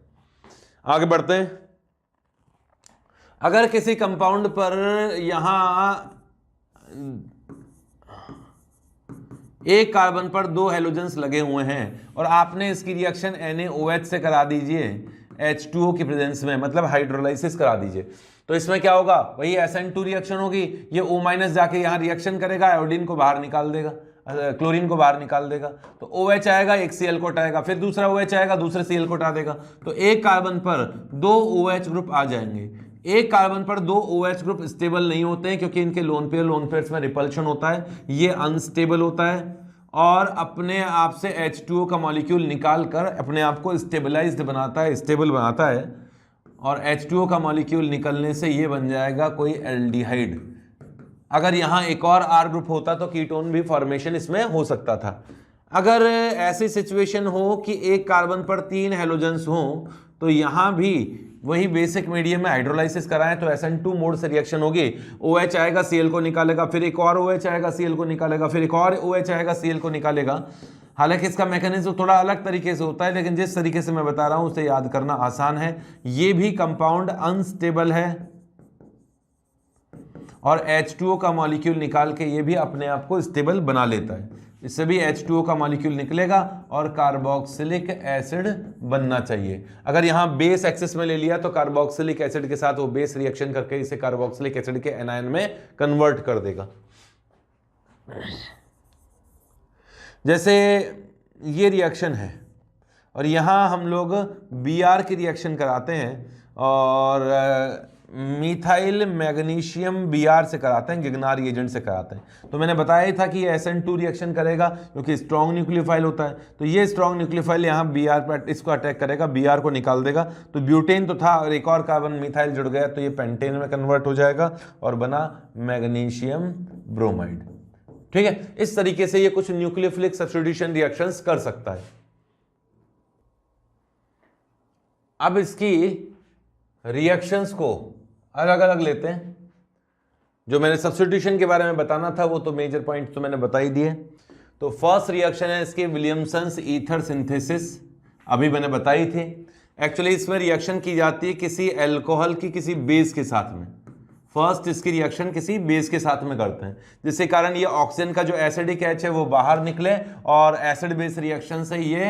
आगे बढ़ते हैं। अगर किसी कंपाउंड पर यहां एक कार्बन पर 2 हैलोजेंस लगे हुए हैं और आपने इसकी रिएक्शन NaOH से करा दीजिए H2O की प्रेजेंस में, मतलब हाइड्रोलाइसिस करा दीजिए, तो इसमें क्या होगा, वही SN2 रिएक्शन होगी, ये O- जाके यहां रिएक्शन करेगा, आयोडीन को बाहर निकाल देगा, क्लोरीन को बाहर निकाल देगा, तो OH आएगा, एक Cl को हटाएगा, फिर दूसरा OH आएगा, दूसरे Cl को हटा देगा, तो एक कार्बन पर 2 OH ग्रुप आ जाएंगे। एक कार्बन पर 2 OH ग्रुप स्टेबल नहीं होते हैं, क्योंकि इनके लोन पेयर्स में रिपल्शन होता है, ये अनस्टेबल होता है, और अपने आप से H2O का मॉलिक्यूल निकाल कर अपने आप को स्टेबलाइज्ड बनाता है, स्टेबल बनाता है, और H2O का मॉलिक्यूल निकलने से ये बन जाएगा कोई एल्डिहाइड। अगर यहाँ एक और R ग्रुप होता तो कीटोन भी फॉर्मेशन इसमें हो सकता था। अगर ऐसी सिचुएशन हो कि एक कार्बन पर 3 हैलोजेंस हो, तो यहाँ भी वही बेसिक मीडियम में हाइड्रोलाइसिस कराएं तो SN2 मोड से रिएक्शन होगी, OH आएगा, Cl को निकालेगा, फिर एक और OH आएगा, Cl को निकालेगा, फिर एक और OH आएगा, Cl को निकालेगा। हालांकि इसका मैकेनिज्म थोड़ा अलग तरीके से होता है, लेकिन जिस तरीके से मैं बता रहा हूं उसे याद करना आसान है। ये भी कंपाउंड अनस्टेबल है और H2O का मॉलिक्यूल निकाल के ये भी अपने आप को स्टेबल बना लेता है। इससे भी H2O का मॉलिक्यूल निकलेगा और कार्बोक्सिलिक एसिड बनना चाहिए। अगर यहाँ बेस एक्सेस में ले लिया तो कार्बोक्सिलिक एसिड के साथ वो बेस रिएक्शन करके इसे कार्बोक्सिलिक एसिड के एनायन में कन्वर्ट कर देगा। जैसे ये रिएक्शन है और यहाँ हम लोग Br की रिएक्शन कराते हैं और मिथाइल मैग्नीशियम Br से कराते हैं, गिगनार एजेंट से कराते हैं। तो मैंने बताया ही था कि ये SN2 रिएक्शन करेगा क्योंकि स्ट्रॉन्ग न्यूक्लियोफाइल होता है। तो ये स्ट्रॉन्ग न्यूक्लियोफाइल यहाँ Br पर इसको अटैक करेगा, Br को निकाल देगा। तो ब्यूटेन तो था और एक और कार्बन मिथाइल जुड़ गया तो ये पेंटेन में कन्वर्ट हो जाएगा और बना मैग्नीशियम ब्रोमाइड। ठीक है, इस तरीके से ये कुछ न्यूक्लियोफिलिक सब्स्टिट्यूशन रिएक्शंस कर सकता है। अब इसकी रिएक्शंस को अलग अलग लेते हैं। जो मैंने सब्स्टिट्यूशन के बारे में बताना था वो तो मेजर पॉइंट तो मैंने बता ही दिए। तो फर्स्ट रिएक्शन है इसकी विलियमसन्स ईथर सिंथेसिस, अभी मैंने बताई थी। एक्चुअली इसमें रिएक्शन की जाती है किसी अल्कोहल की किसी बेस के साथ में। फर्स्ट इसकी रिएक्शन किसी बेस के साथ में करते हैं, जिसके कारण ये ऑक्सीजन का जो एसिडिक एच है वो बाहर निकले और एसिड बेस रिएक्शन से ये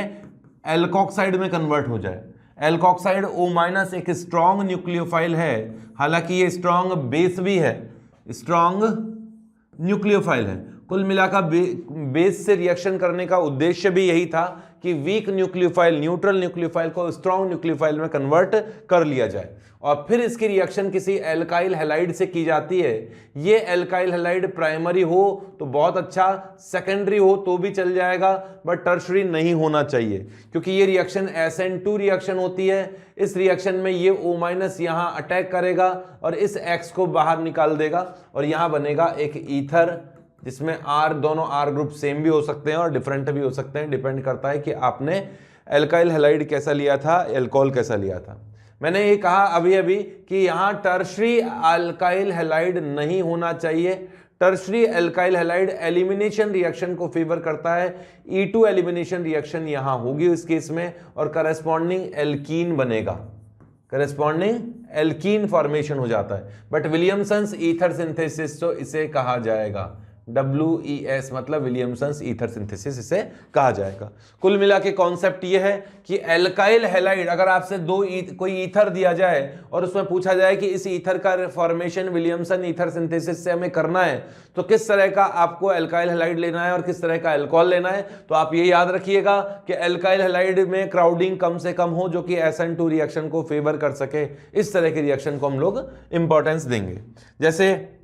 एल्कोक्साइड में कन्वर्ट हो जाए। एल्कोक्साइड O- एक स्ट्रॉन्ग न्यूक्लियोफाइल है, हालांकि ये स्ट्रॉन्ग बेस भी है, स्ट्रॉन्ग न्यूक्लियोफाइल है। कुल मिलाकर बेस से रिएक्शन करने का उद्देश्य भी यही था कि वीक न्यूक्लियोफाइल, न्यूट्रल न्यूक्लियोफाइल को स्ट्रॉन्ग न्यूक्लियोफाइल में कन्वर्ट कर लिया जाए। और फिर इसकी रिएक्शन किसी एल्काइल हैलाइड से की जाती है। ये एल्काइल हैलाइड प्राइमरी हो तो बहुत अच्छा, सेकेंडरी हो तो भी चल जाएगा, बट टर्शरी नहीं होना चाहिए क्योंकि ये रिएक्शन SN2 रिएक्शन होती है। इस रिएक्शन में ये O- यहाँ अटैक करेगा और इस X को बाहर निकाल देगा और यहाँ बनेगा एक ईथर, जिसमें R, दोनों R ग्रुप सेम भी हो सकते हैं और डिफरेंट भी हो सकते हैं, डिपेंड करता है कि आपने एल्काइल हैलाइड कैसा लिया था, अल्कोहल कैसा लिया था। मैंने ये कहा अभी अभी कि यहाँ टर्शरी अल्काइल हैलाइड नहीं होना चाहिए। Tertiary alkyl halide elimination reaction को फेवर करता है। E2 एलिमिनेशन रिएक्शन यहाँ होगी इस केस में और करस्पॉन्डिंग एल्कीन बनेगा, करस्पॉन्डिंग एल्कीन फॉर्मेशन हो जाता है। बट विलियमसन्स ईथर सिंथेसिस तो इसे कहा जाएगा, WES मतलब विलियमसन्स ईथर सिंथेसिस इसे कहा जाएगा। कुल मिला के कॉन्सेप्ट ये है कि एल्काइल हैलाइड, अगर आपसे कोई ईथर दिया जाए और उसमें पूछा जाए कि इस ईथर का फॉर्मेशन विलियमसन ईथर सिंथेसिस से हमें करना है तो किस तरह का आपको एल्काइल हैलाइड लेना है और किस तरह का अल्कोहल लेना है, तो आप ये याद रखिएगा कि एल्काइल हैलाइड में क्राउडिंग कम से कम हो जो कि SN2 रिएक्शन को फेवर कर सके। इस तरह के रिएक्शन को हम लोग इंपॉर्टेंस देंगे। जैसे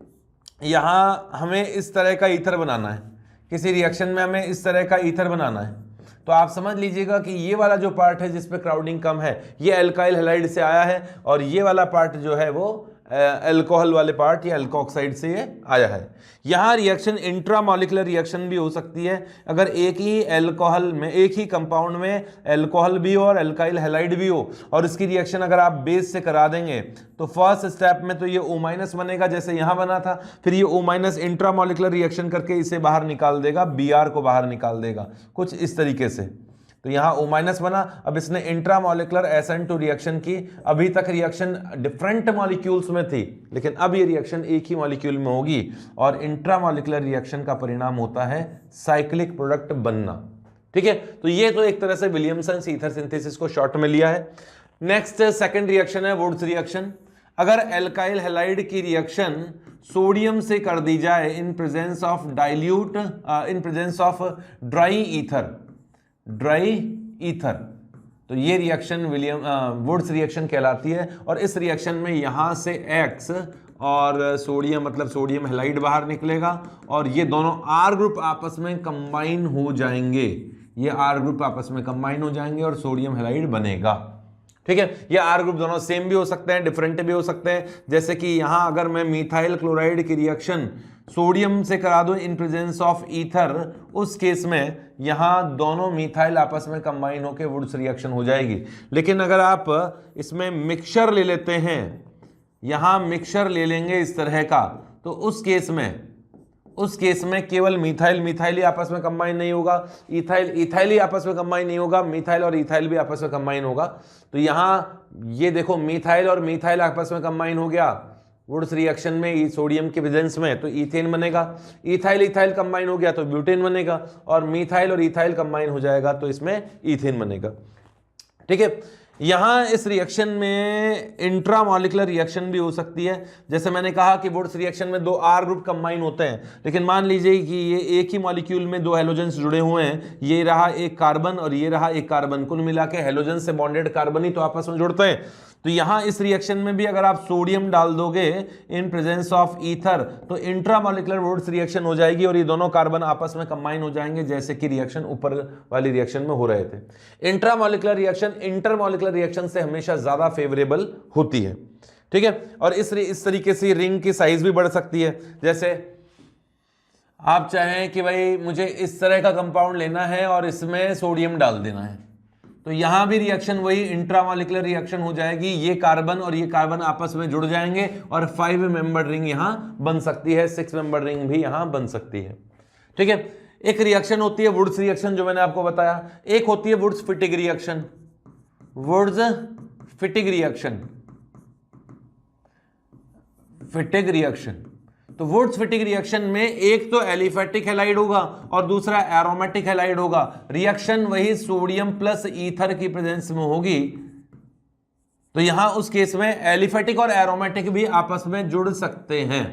यहाँ हमें इस तरह का ईथर बनाना है, किसी रिएक्शन में हमें इस तरह का ईथर बनाना है, तो आप समझ लीजिएगा कि ये वाला जो पार्ट है जिस पे क्राउडिंग कम है ये अल्काइल हैलाइड से आया है और ये वाला पार्ट जो है वो अल्कोहल वाले पार्ट या अल्कोक्साइड से ये आया है। यहाँ रिएक्शन इंट्रामॉलिक्यूलर रिएक्शन भी हो सकती है। अगर एक ही अल्कोहल में, एक ही कंपाउंड में अल्कोहल भी हो और अल्काइल हैलाइड भी हो और इसकी रिएक्शन अगर आप बेस से करा देंगे तो फर्स्ट स्टेप में तो ये O- बनेगा जैसे यहाँ बना था, फिर ये O- इंट्रामॉलिक्यूलर रिएक्शन करके इसे बाहर निकाल देगा, Br को बाहर निकाल देगा, कुछ इस तरीके से। तो यहाँ O- बना, अब इसने इंट्रामॉलिक्यूलर SN2 रिएक्शन की। अभी तक रिएक्शन डिफरेंट मॉलिक्यूल्स में थी लेकिन अब ये रिएक्शन एक ही मॉलिक्यूल में होगी और इंट्रामॉलिक्यूलर रिएक्शन का परिणाम होता है साइक्लिक प्रोडक्ट बनना। ठीक है, तो ये तो एक तरह से विलियमसन्स ईथर सिंथेसिस को शॉर्ट में लिया है। नेक्स्ट सेकंड रिएक्शन है वुड्स रिएक्शन। अगर एल्काइल हैलाइड की रिएक्शन सोडियम से कर दी जाए in presence of dilute, in presence of dry ether, तो ये रिएक्शन वुड्स रिएक्शन कहलाती है। और इस रिएक्शन में यहां से X और सोडियम मतलब सोडियम हैलाइड बाहर निकलेगा और ये दोनों R ग्रुप आपस में कंबाइन हो जाएंगे, ये R ग्रुप आपस में कंबाइन हो जाएंगे और सोडियम हैलाइड बनेगा। ठीक है, ये R ग्रुप दोनों सेम भी हो सकते हैं, डिफरेंट भी हो सकते हैं। जैसे कि यहां अगर मैं मिथाइल क्लोराइड की रिएक्शन सोडियम से करा दूं इन प्रेजेंस ऑफ ईथर, उस केस में यहां दोनों मिथाइल आपस में कंबाइन होकर वुड्स रिएक्शन हो जाएगी। लेकिन अगर आप इसमें मिक्सचर ले लेते हैं, यहां मिक्सचर ले लेंगे इस तरह का, तो उस केस में केवल मिथाइल ही आपस में कंबाइन नहीं होगा, इथाइल ही आपस में कंबाइन नहीं होगा, मिथाइल और इथाइल भी आपस में कंबाइन होगा। तो यहां ये देखो मिथाइल और मिथाइल आपस में कंबाइन हो गया वुड्स रिएक्शन में सोडियम के प्रेजेंस में, तो ईथेन बनेगा। इथाइल कंबाइन हो गया तो ब्यूटेन बनेगा और मिथाइल और इथाइल कंबाइन हो जाएगा तो इसमें ईथेन बनेगा। ठीक है, यहां इस रिएक्शन में इंट्रामॉलिक्यूलर रिएक्शन भी हो सकती है। जैसे मैंने कहा कि वुड्स रिएक्शन में 2 R ग्रुप कंबाइन होते हैं, लेकिन मान लीजिए कि ये एक ही मॉलिक्यूल में 2 हैलोजेंस जुड़े हुए हैं, ये रहा एक कार्बन और ये रहा एक कार्बन, कुल मिला के हैलोजन से बॉन्डेड कार्बन ही तो आपस में जुड़ते हैं। तो यहां इस रिएक्शन में भी अगर आप सोडियम डाल दोगे इन प्रेजेंस ऑफ ईथर, तो इंट्रामॉलिक्यूलर वुड्स रिएक्शन हो जाएगी और ये दोनों कार्बन आपस में कंबाइन हो जाएंगे, जैसे कि रिएक्शन ऊपर वाली रिएक्शन में हो रहे थे। इंट्रामॉलिक्यूलर रिएक्शन इंटरमॉलिक्यूलर रिएक्शन से हमेशा ज्यादा फेवरेबल होती है, ठीक है। और इस तरीके से रिंग की साइज भी बढ़ सकती है। जैसे आप चाहें कि भाई मुझे इस तरह का कंपाउंड लेना है और इसमें सोडियम डाल देना है, तो यहां भी रिएक्शन वही इंट्रामॉलिक्यूलर रिएक्शन हो जाएगी। ये कार्बन और ये कार्बन आपस में जुड़ जाएंगे और 5 मेंबर रिंग यहां बन सकती है, 6 मेंबर रिंग भी यहां बन सकती है, ठीक है। एक रिएक्शन होती है वुड्स रिएक्शन जो मैंने आपको बताया, एक होती है Wurtz Fittig reaction. Wurtz Fittig reaction, Fittig reaction, तो वुड्स फिटिग रिएक्शन में एक तो एलिफेटिक हैलाइड होगा और दूसरा एरोमेटिक हैलाइड होगा। रिएक्शन वही सोडियम प्लस ईथर की प्रेजेंस में होगी, तो यहां उस केस में एलिफेटिक और एरोमेटिक भी आपस में जुड़ सकते हैं,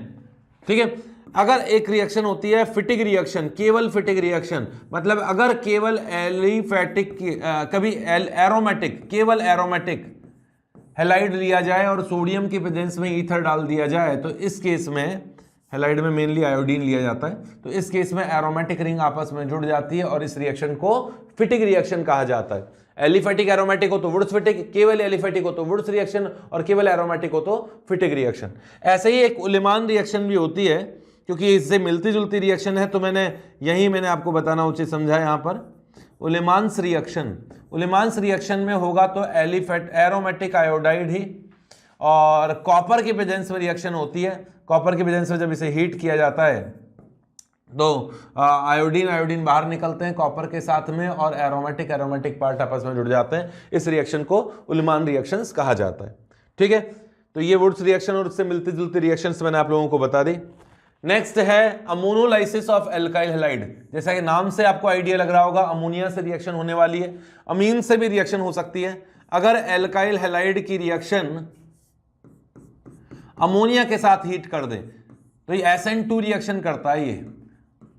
ठीक है। अगर एक रिएक्शन होती है फिटिग रिएक्शन, केवल फिटिग रिएक्शन, मतलब अगर केवल एलिफेटिक कभी एरोमेटिक, केवल एरोमेटिक हैलाइड लिया जाए और सोडियम की प्रेजेंस में ईथर डाल दिया जाए, तो इस केस में हैलाइड में मेनली आयोडीन लिया जाता है, तो इस केस में एरोमेटिक रिंग आपस में जुड़ जाती है और इस रिएक्शन को फिटिग रिएक्शन कहा जाता है। एलिफेटिक एरोमेटिक हो तो वुड्स फिटिग, केवल एलिफेटिक हो तो वुड्स रिएक्शन और केवल एरोमेटिक हो तो फिटिग रिएक्शन। ऐसे ही एक उलेमान रिएक्शन भी होती है, क्योंकि इससे मिलती जुलती रिएक्शन है तो मैंने आपको बताना उचित समझा यहां पर। उलेमान्स रिएक्शन, उलेमान्स रिएक्शन में होगा तो एरोमेटिक आयोडाइड ही, और कॉपर की प्रेजेंस में रिएक्शन होती है। कॉपर की प्रेजेंस में जब इसे हीट किया जाता है तो आयोडीन बाहर निकलते हैं कॉपर के साथ में और एरोमेटिक पार्ट आपस में जुड़ जाते हैं। इस रिएक्शन को उलेमान रिएक्शंस कहा जाता है, ठीक है। तो ये वुड्स रिएक्शन और उससे मिलती जुलती रिएक्शंस मैंने आप लोगों को बता दी। नेक्स्ट है अमोनोलाइसिस ऑफ एल्काइल हैलाइड। जैसा कि नाम से आपको आइडिया लग रहा होगा, अमोनिया से रिएक्शन होने वाली है, अमीन से भी रिएक्शन हो सकती है। अगर एल्काइल हैलाइड की रिएक्शन अमोनिया के साथ हीट कर दे तो ये SN2 रिएक्शन करता है, ये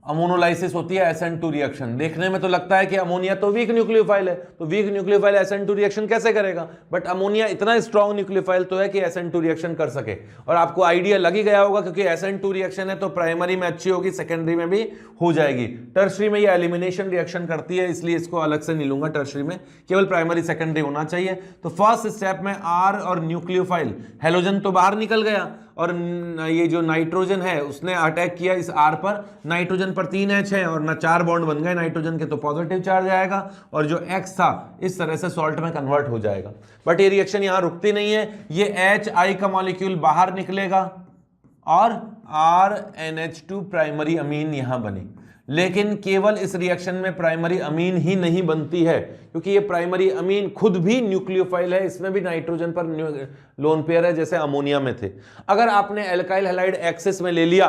अमोनोलाइसिस होती है SN2 रिएक्शन। देखने में तो लगता है कि अमोनिया तो वीक न्यूक्लियोफाइल है, तो वीक न्यूक्लियोफाइल SN2 रिएक्शन कैसे करेगा, बट अमोनिया इतना स्ट्रॉन्ग न्यूक्लियोफाइल तो है कि SN2 रिएक्शन कर सके। और आपको आइडिया लग ही गया होगा, क्योंकि SN2 रिएक्शन है तो प्राइमरी में अच्छी होगी, सेकेंडरी में भी हो जाएगी। टर्शरी में ये एलिमिनेशन रिएक्शन करती है, इसलिए इसको अलग से नहीं लूंगा, टर्शरी में केवल प्राइमरी सेकेंडरी होना चाहिए। तो फर्स्ट स्टेप में R और न्यूक्लियोफाइल, हेलोजन तो बाहर निकल गया और ये जो नाइट्रोजन है उसने अटैक किया इस R पर। नाइट्रोजन पर 3 H है और ना 4 बॉन्ड बन गए नाइट्रोजन के, तो पॉजिटिव चार्ज आएगा और जो X था इस तरह से सॉल्ट में कन्वर्ट हो जाएगा। बट ये रिएक्शन यहां रुकती नहीं है, ये HI का मॉलिक्यूल बाहर निकलेगा और RNH2 प्राइमरी अमीन यहां बनी। लेकिन केवल इस रिएक्शन में प्राइमरी अमीन ही नहीं बनती है, क्योंकि ये प्राइमरी अमीन खुद भी न्यूक्लियोफाइल है, इसमें भी नाइट्रोजन पर लोन पेयर है जैसे अमोनिया में थे। अगर आपने एल्काइल हैलाइड एक्सेस में ले लिया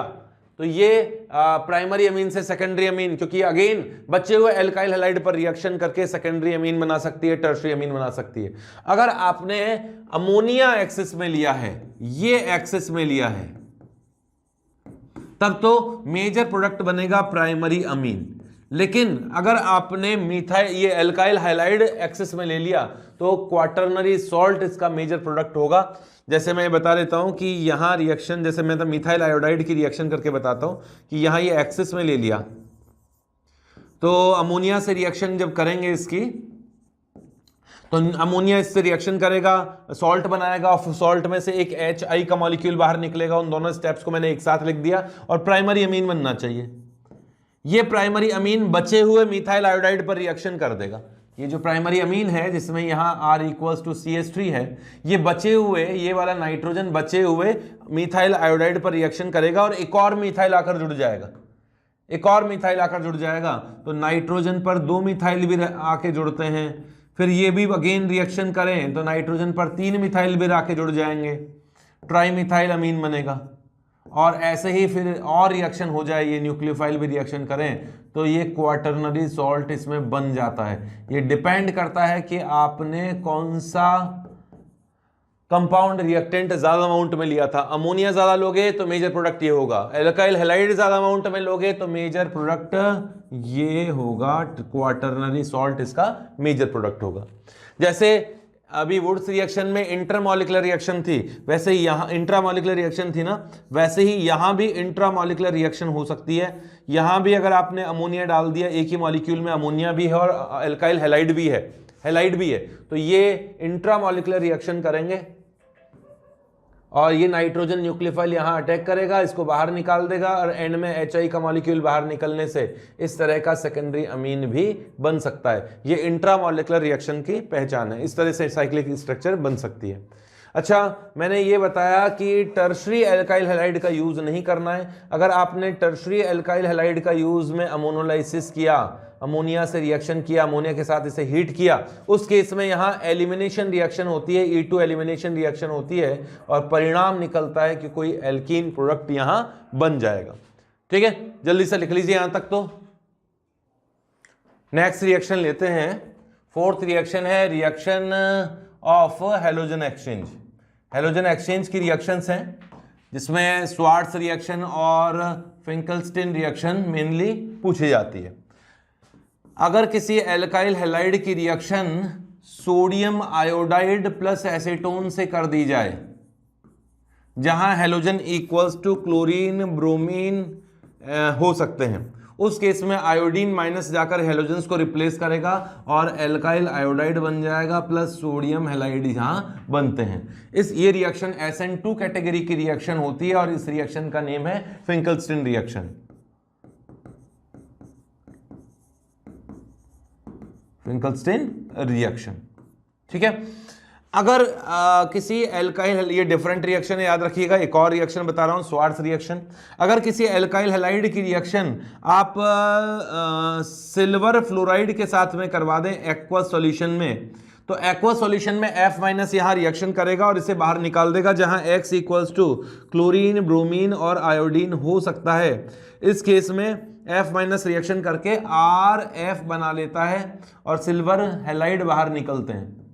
तो ये प्राइमरी अमीन से सेकेंडरी अमीन, क्योंकि अगेन बचे हुए एल्काइल हैलाइड पर रिएक्शन करके सेकेंडरी अमीन बना सकती है, टर्शरी अमीन बना सकती है। अगर आपने अमोनिया एक्सेस में लिया है, ये एक्सेस में लिया है, तब तो मेजर प्रोडक्ट बनेगा प्राइमरी अमीन। लेकिन अगर आपने मिथाइल ये एल्काइल हैलाइड एक्सेस में ले लिया तो क्वाटरनरी सॉल्ट इसका मेजर प्रोडक्ट होगा। जैसे मैं बता देता हूं कि यहां रिएक्शन, जैसे मैं तो मिथाइल आयोडाइड की रिएक्शन करके बताता हूं कि यहां ये एक्सेस में ले लिया तो अमोनिया से रिएक्शन जब करेंगे इसकी, तो अमोनिया इससे रिएक्शन करेगा, सॉल्ट बनाएगा और सॉल्ट में से एक HI का मॉलिक्यूल बाहर निकलेगा। उन दोनों स्टेप्स को मैंने एक साथ लिख दिया और प्राइमरी अमीन बनना चाहिए। ये प्राइमरी अमीन बचे हुए मिथाइल आयोडाइड पर रिएक्शन कर देगा। ये जो प्राइमरी अमीन है जिसमें यहां R = CH3 है, ये बचे हुए, ये वाला नाइट्रोजन बचे हुए मिथाइल आयोडाइड पर रिएक्शन करेगा और एक और मिथाइल आकर जुड़ जाएगा, एक और मिथाइल आकर जुड़ जाएगा। तो नाइट्रोजन पर 2 मिथाइल भी आके जुड़ते हैं, फिर ये भी अगेन रिएक्शन करें तो नाइट्रोजन पर 3 मिथाइल भी आके जुड़ जाएंगे, ट्राइमिथाइल अमीन बनेगा। और ऐसे ही फिर और रिएक्शन हो जाए, ये न्यूक्लियोफाइल भी रिएक्शन करें तो ये क्वाटरनरी सॉल्ट इसमें बन जाता है। ये डिपेंड करता है कि आपने कौन सा कंपाउंड रिएक्टेंट ज्यादा अमाउंट में लिया था। अमोनिया ज्यादा लोगे तो मेजर प्रोडक्ट ये होगा, एल्काइल हैलाइड ज्यादा अमाउंट में लोगे तो मेजर प्रोडक्ट ये होगा, क्वाटरनरी सॉल्ट इसका मेजर प्रोडक्ट होगा। जैसे अभी वुड्स रिएक्शन में इंटरमॉलिक्यूलर रिएक्शन थी, वैसे ही यहाँ इंट्रामॉलिक्यूलर रिएक्शन थी ना, वैसे ही यहाँ भी इंट्रामॉलिक्यूलर रिएक्शन हो सकती है। यहाँ भी अगर आपने अमोनिया डाल दिया, एक ही मॉलिक्यूल में अमोनिया भी है और एल्काइल हैलाइड भी है, तो ये इंट्रामॉलिक्यूलर रिएक्शन करेंगे और ये नाइट्रोजन न्यूक्लियोफाइल यहाँ अटैक करेगा, इसको बाहर निकाल देगा और एंड में HI का मॉलिक्यूल बाहर निकलने से इस तरह का सेकेंडरी अमीन भी बन सकता है। ये इंट्रामॉलिक्यूलर रिएक्शन की पहचान है, इस तरह से साइक्लिक स्ट्रक्चर बन सकती है। अच्छा, मैंने ये बताया कि टर्शरी एल्काइल हैलाइड का यूज नहीं करना है। अगर आपने टर्शरी एल्काइल हैलाइड का यूज में अमोनोलाइसिस किया, अमोनिया से रिएक्शन किया, अमोनिया के साथ इसे हीट किया, उस केस में यहाँ एलिमिनेशन रिएक्शन होती है, E2 एलिमिनेशन रिएक्शन होती है और परिणाम निकलता है कि कोई एल्कीन प्रोडक्ट यहाँ बन जाएगा। ठीक है, जल्दी से लिख लीजिए यहां तक। तो नेक्स्ट रिएक्शन लेते हैं। फोर्थ रिएक्शन है reaction of halogen exchange. Halogen exchange की रिएक्शंस हैं जिसमें स्वार्ट्स रिएक्शन और फिंकलस्टीन रिएक्शन मेनली पूछी जाती है। अगर किसी एल्काइल हैलाइड की reaction sodium iodide plus acetone से कर दी जाए, जहां halogen equals to chlorine bromine हो सकते हैं, उस केस में आयोडीन माइनस जाकर हैलोजन्स को रिप्लेस करेगा और एल्काइल आयोडाइड बन जाएगा प्लस सोडियम हैलाइड यहां बनते हैं। ये रिएक्शन SN2 कैटेगरी की रिएक्शन होती है और इस रिएक्शन का नेम है फिंकलस्टीन रिएक्शन। फिंकलस्टीन रिएक्शन, ठीक है। अगर किसी एल्काइल, ये डिफरेंट रिएक्शन है याद रखिएगा, एक और रिएक्शन बता रहा हूं, स्वार्ट्स रिएक्शन। अगर किसी एल्काइल हैलाइड की रिएक्शन आप सिल्वर फ्लोराइड के साथ में करवा दें एक्वस सॉल्यूशन में, तो एक्वस सॉल्यूशन में F माइनस यहां रिएक्शन करेगा और इसे बाहर निकाल देगा, जहां X equals to chlorine bromine और आयोडीन हो सकता है। इस केस में F माइनस रिएक्शन करके RF बना लेता है और सिल्वर हैलाइड बाहर निकलते हैं,